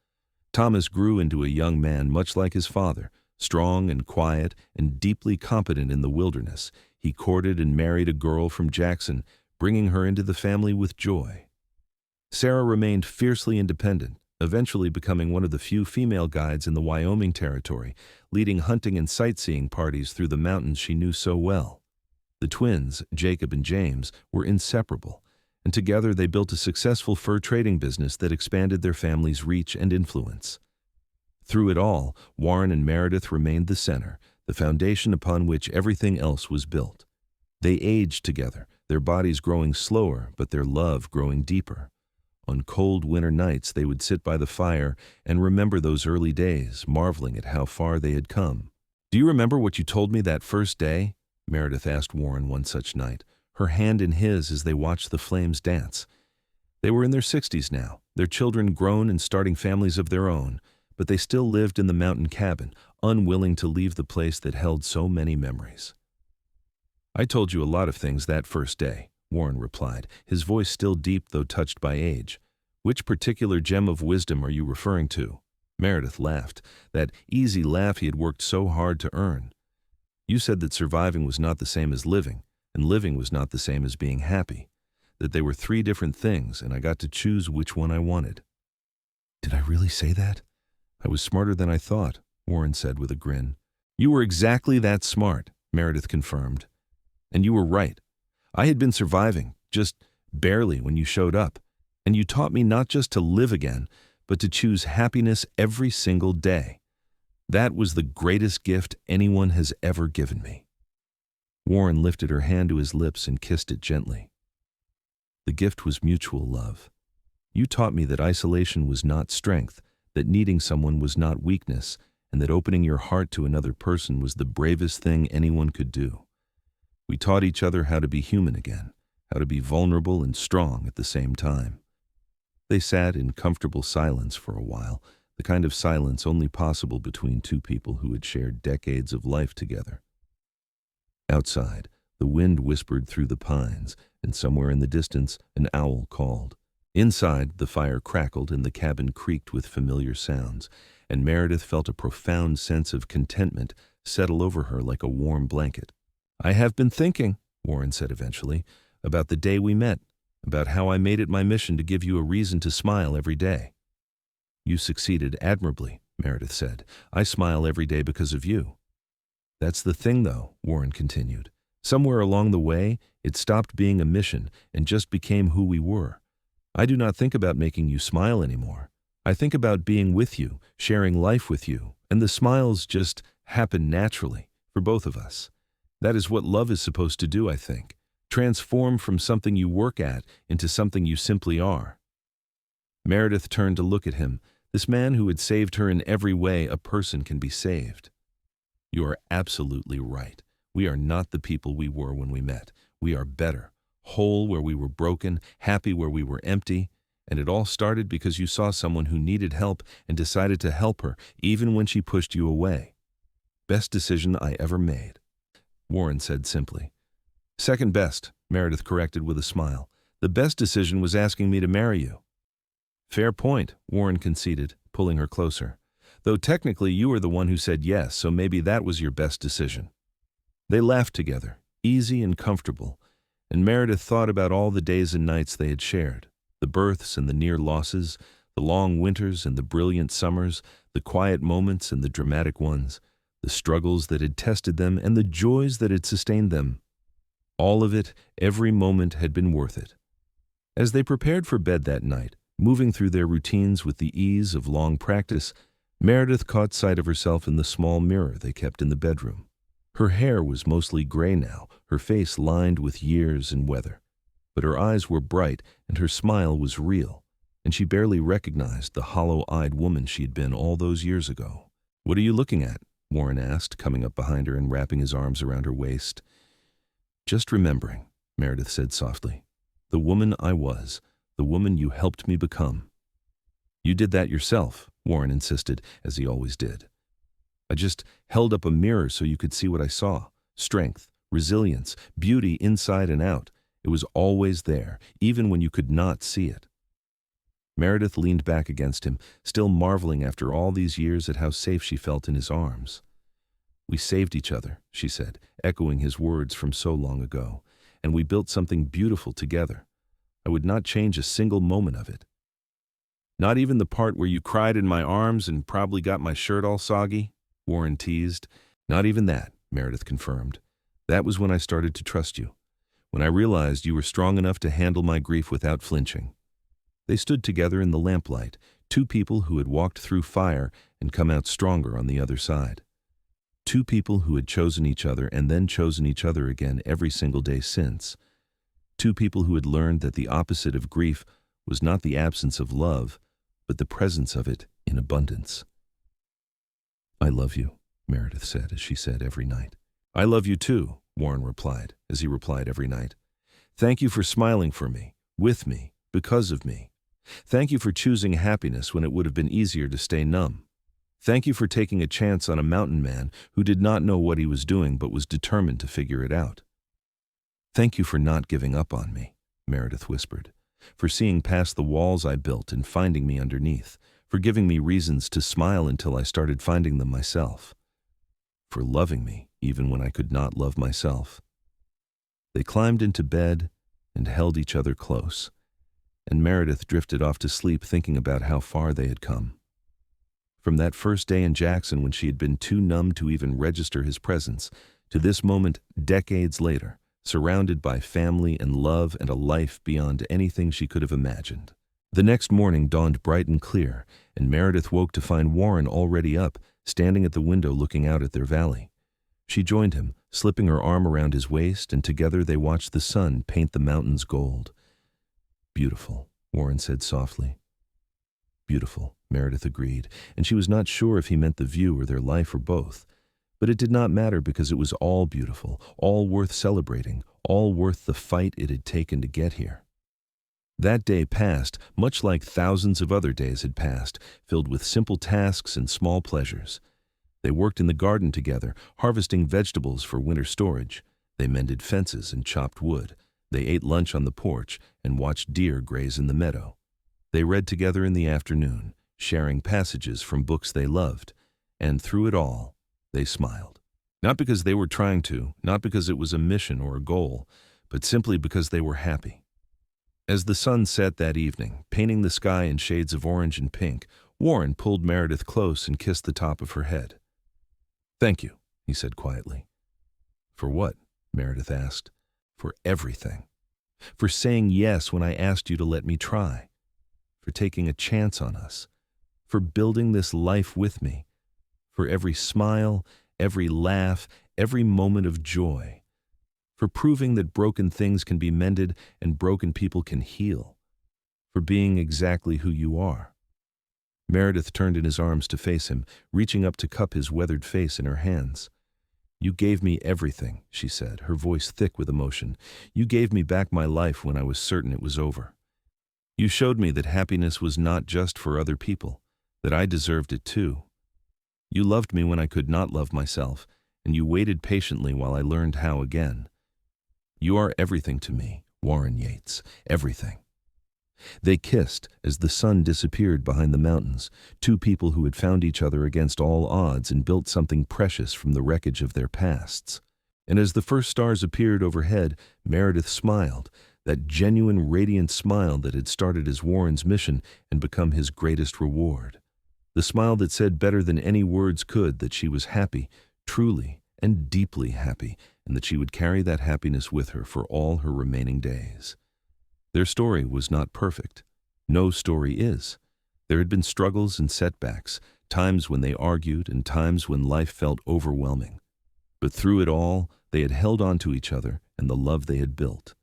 Speaker 1: Thomas grew into a young man much like his father, strong and quiet and deeply competent in the wilderness. He courted and married a girl from Jackson, bringing her into the family with joy. Sarah remained fiercely independent, eventually becoming one of the few female guides in the Wyoming territory, leading hunting and sightseeing parties through the mountains she knew so well. The twins, Jacob and James, were inseparable, and together they built a successful fur trading business that expanded their family's reach and influence. Through it all, Warren and Meredith remained the center, the foundation upon which everything else was built. They aged together, their bodies growing slower, but their love growing deeper. On cold winter nights, they would sit by the fire and remember those early days, marveling at how far they had come. "Do you remember what you told me that first day?" Meredith asked Warren one such night, her hand in his as they watched the flames dance. They were in their 60s now, their children grown and starting families of their own, but they still lived in the mountain cabin, unwilling to leave the place that held so many memories. "I told you a lot of things that first day," Warren replied, his voice still deep though touched by age. "Which particular gem of wisdom are you referring to?" Meredith laughed, that easy laugh he had worked so hard to earn. "You said that surviving was not the same as living, and living was not the same as being happy, that they were three different things, and I got to choose which one I wanted." "Did I really say that?" "I was smarter than I thought," Warren said with a grin. "You were exactly that smart," Meredith confirmed. "And you were right. I had been surviving, just barely, when you showed up, and you taught me not just to live again, but to choose happiness every single day. That was the greatest gift anyone has ever given me." Warren lifted her hand to his lips and kissed it gently. "The gift was mutual love. You taught me that isolation was not strength, that needing someone was not weakness, and that opening your heart to another person was the bravest thing anyone could do. We taught each other how to be human again, how to be vulnerable and strong at the same time." They sat in comfortable silence for a while, the kind of silence only possible between two people who had shared decades of life together. Outside, the wind whispered through the pines, and somewhere in the distance, an owl called. Inside, the fire crackled and the cabin creaked with familiar sounds, and Meredith felt a profound sense of contentment settle over her like a warm blanket. "I have been thinking," Warren said eventually, "about the day we met, about how I made it my mission to give you a reason to smile every day." "You succeeded admirably," Meredith said. "I smile every day because of you." "That's the thing, though," Warren continued. "Somewhere along the way, it stopped being a mission and just became who we were. I do not think about making you smile anymore. I think about being with you, sharing life with you, and the smiles just happen naturally for both of us. That is what love is supposed to do, I think. Transform from something you work at into something you simply are." Meredith turned to look at him, this man who had saved her in every way a person can be saved. "You are absolutely right. We are not the people we were when we met. We are better, whole where we were broken, happy where we were empty, and it all started because you saw someone who needed help and decided to help her, even when she pushed you away. Best decision I ever made," Warren said simply. "Second best," Meredith corrected with a smile. "The best decision was asking me to marry you." "Fair point," Warren conceded, pulling her closer. "Though technically you were the one who said yes, so maybe that was your best decision." They laughed together, easy and comfortable, And Meredith thought about all the days and nights they had shared, the births and the near losses, the long winters and the brilliant summers, the quiet moments and the dramatic ones, the struggles that had tested them and the joys that had sustained them. All of it, every moment had been worth it. As they prepared for bed that night, moving through their routines with the ease of long practice, Meredith caught sight of herself in the small mirror they kept in the bedroom. Her hair was mostly gray now, her face lined with years and weather. But her eyes were bright and her smile was real, and she barely recognized the hollow-eyed woman she had been all those years ago. "What are you looking at?" Warren asked, coming up behind her and wrapping his arms around her waist. "Just remembering," Meredith said softly. "The woman I was, the woman you helped me become." "You did that yourself," Warren insisted, as he always did. "I just held up a mirror so you could see what I saw. Strength, resilience, beauty inside and out. It was always there, even when you could not see it." Meredith leaned back against him, still marveling after all these years at how safe she felt in his arms. "We saved each other," she said, echoing his words from so long ago, "and we built something beautiful together. I would not change a single moment of it." "Not even the part where you cried in my arms and probably got my shirt all soggy?" Warren teased. "Not even that," Meredith confirmed. "That was when I started to trust you, when I realized you were strong enough to handle my grief without flinching." They stood together in the lamplight, two people who had walked through fire and come out stronger on the other side. Two people who had chosen each other and then chosen each other again every single day since. Two people who had learned that the opposite of grief was not the absence of love, but the presence of it in abundance. "I love you," Meredith said, as she said every night. "I love you too," Warren replied, as he replied every night. "Thank you for smiling for me, with me, because of me. Thank you for choosing happiness when it would have been easier to stay numb. Thank you for taking a chance on a mountain man who did not know what he was doing but was determined to figure it out. Thank you for not giving up on me," Meredith whispered, "for seeing past the walls I built and finding me underneath, for giving me reasons to smile until I started finding them myself, for loving me even when I could not love myself." They climbed into bed and held each other close, and Meredith drifted off to sleep thinking about how far they had come. From that first day in Jackson when she had been too numb to even register his presence, to this moment decades later, surrounded by family and love and a life beyond anything she could have imagined. The next morning dawned bright and clear, and Meredith woke to find Warren already up, standing at the window looking out at their valley. She joined him, slipping her arm around his waist, and together they watched the sun paint the mountains gold. "Beautiful," Warren said softly. "Beautiful," Meredith agreed, and she was not sure if he meant the view or their life or both. But it did not matter because it was all beautiful, all worth celebrating, all worth the fight it had taken to get here. That day passed, much like thousands of other days had passed, filled with simple tasks and small pleasures. They worked in the garden together, harvesting vegetables for winter storage. They mended fences and chopped wood. They ate lunch on the porch and watched deer graze in the meadow. They read together in the afternoon, sharing passages from books they loved, and through it all, they smiled. Not because they were trying to, not because it was a mission or a goal, but simply because they were happy. As the sun set that evening, painting the sky in shades of orange and pink, Warren pulled Meredith close and kissed the top of her head. "Thank you," he said quietly. "For what?" Meredith asked. "For everything. For saying yes when I asked you to let me try. For taking a chance on us. For building this life with me. For every smile, every laugh, every moment of joy. For proving that broken things can be mended and broken people can heal. For being exactly who you are." Meredith turned in his arms to face him, reaching up to cup his weathered face in her hands. "You gave me everything," she said, her voice thick with emotion. "You gave me back my life when I was certain it was over. You showed me that happiness was not just for other people, that I deserved it too. You loved me when I could not love myself, and you waited patiently while I learned how again. You are everything to me, Warren Yates, everything." They kissed as the sun disappeared behind the mountains, two people who had found each other against all odds and built something precious from the wreckage of their pasts. And as the first stars appeared overhead, Meredith smiled, that genuine, radiant smile that had started as Warren's mission and become his greatest reward. The smile that said better than any words could that she was happy, truly and deeply happy, and that she would carry that happiness with her for all her remaining days. Their story was not perfect. No story is. There had been struggles and setbacks, times when they argued and times when life felt overwhelming. But through it all, they had held on to each other and the love they had built.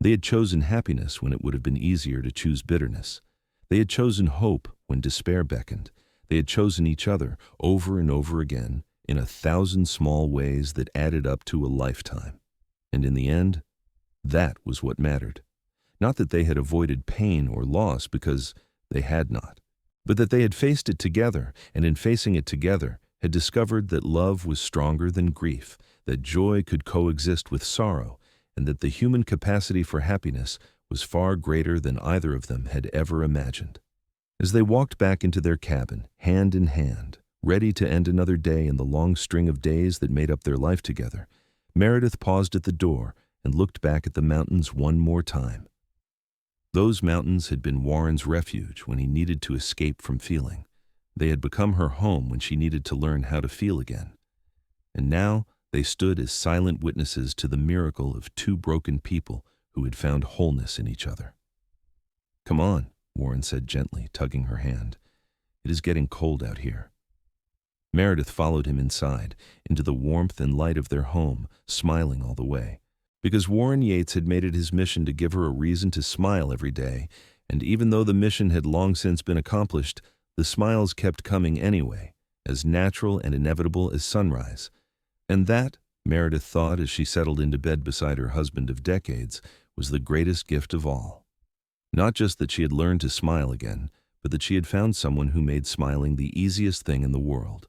Speaker 1: They had chosen happiness when it would have been easier to choose bitterness. They had chosen hope when despair beckoned. They had chosen each other over and over again in 1,000 small ways that added up to a lifetime. And in the end, that was what mattered. Not that they had avoided pain or loss, because they had not, but that they had faced it together, and in facing it together, had discovered that love was stronger than grief, that joy could coexist with sorrow, and that the human capacity for happiness was far greater than either of them had ever imagined. As they walked back into their cabin, hand in hand, ready to end another day in the long string of days that made up their life together, Meredith paused at the door and looked back at the mountains one more time. Those mountains had been Warren's refuge when he needed to escape from feeling. They had become her home when she needed to learn how to feel again. And now they stood as silent witnesses to the miracle of two broken people who had found wholeness in each other. "Come on," Warren said gently, tugging her hand. "It is getting cold out here." Meredith followed him inside, into the warmth and light of their home, smiling all the way. Because Warren Yates had made it his mission to give her a reason to smile every day, and even though the mission had long since been accomplished, the smiles kept coming anyway, as natural and inevitable as sunrise. And that, Meredith thought as she settled into bed beside her husband of decades, was the greatest gift of all. Not just that she had learned to smile again, but that she had found someone who made smiling the easiest thing in the world.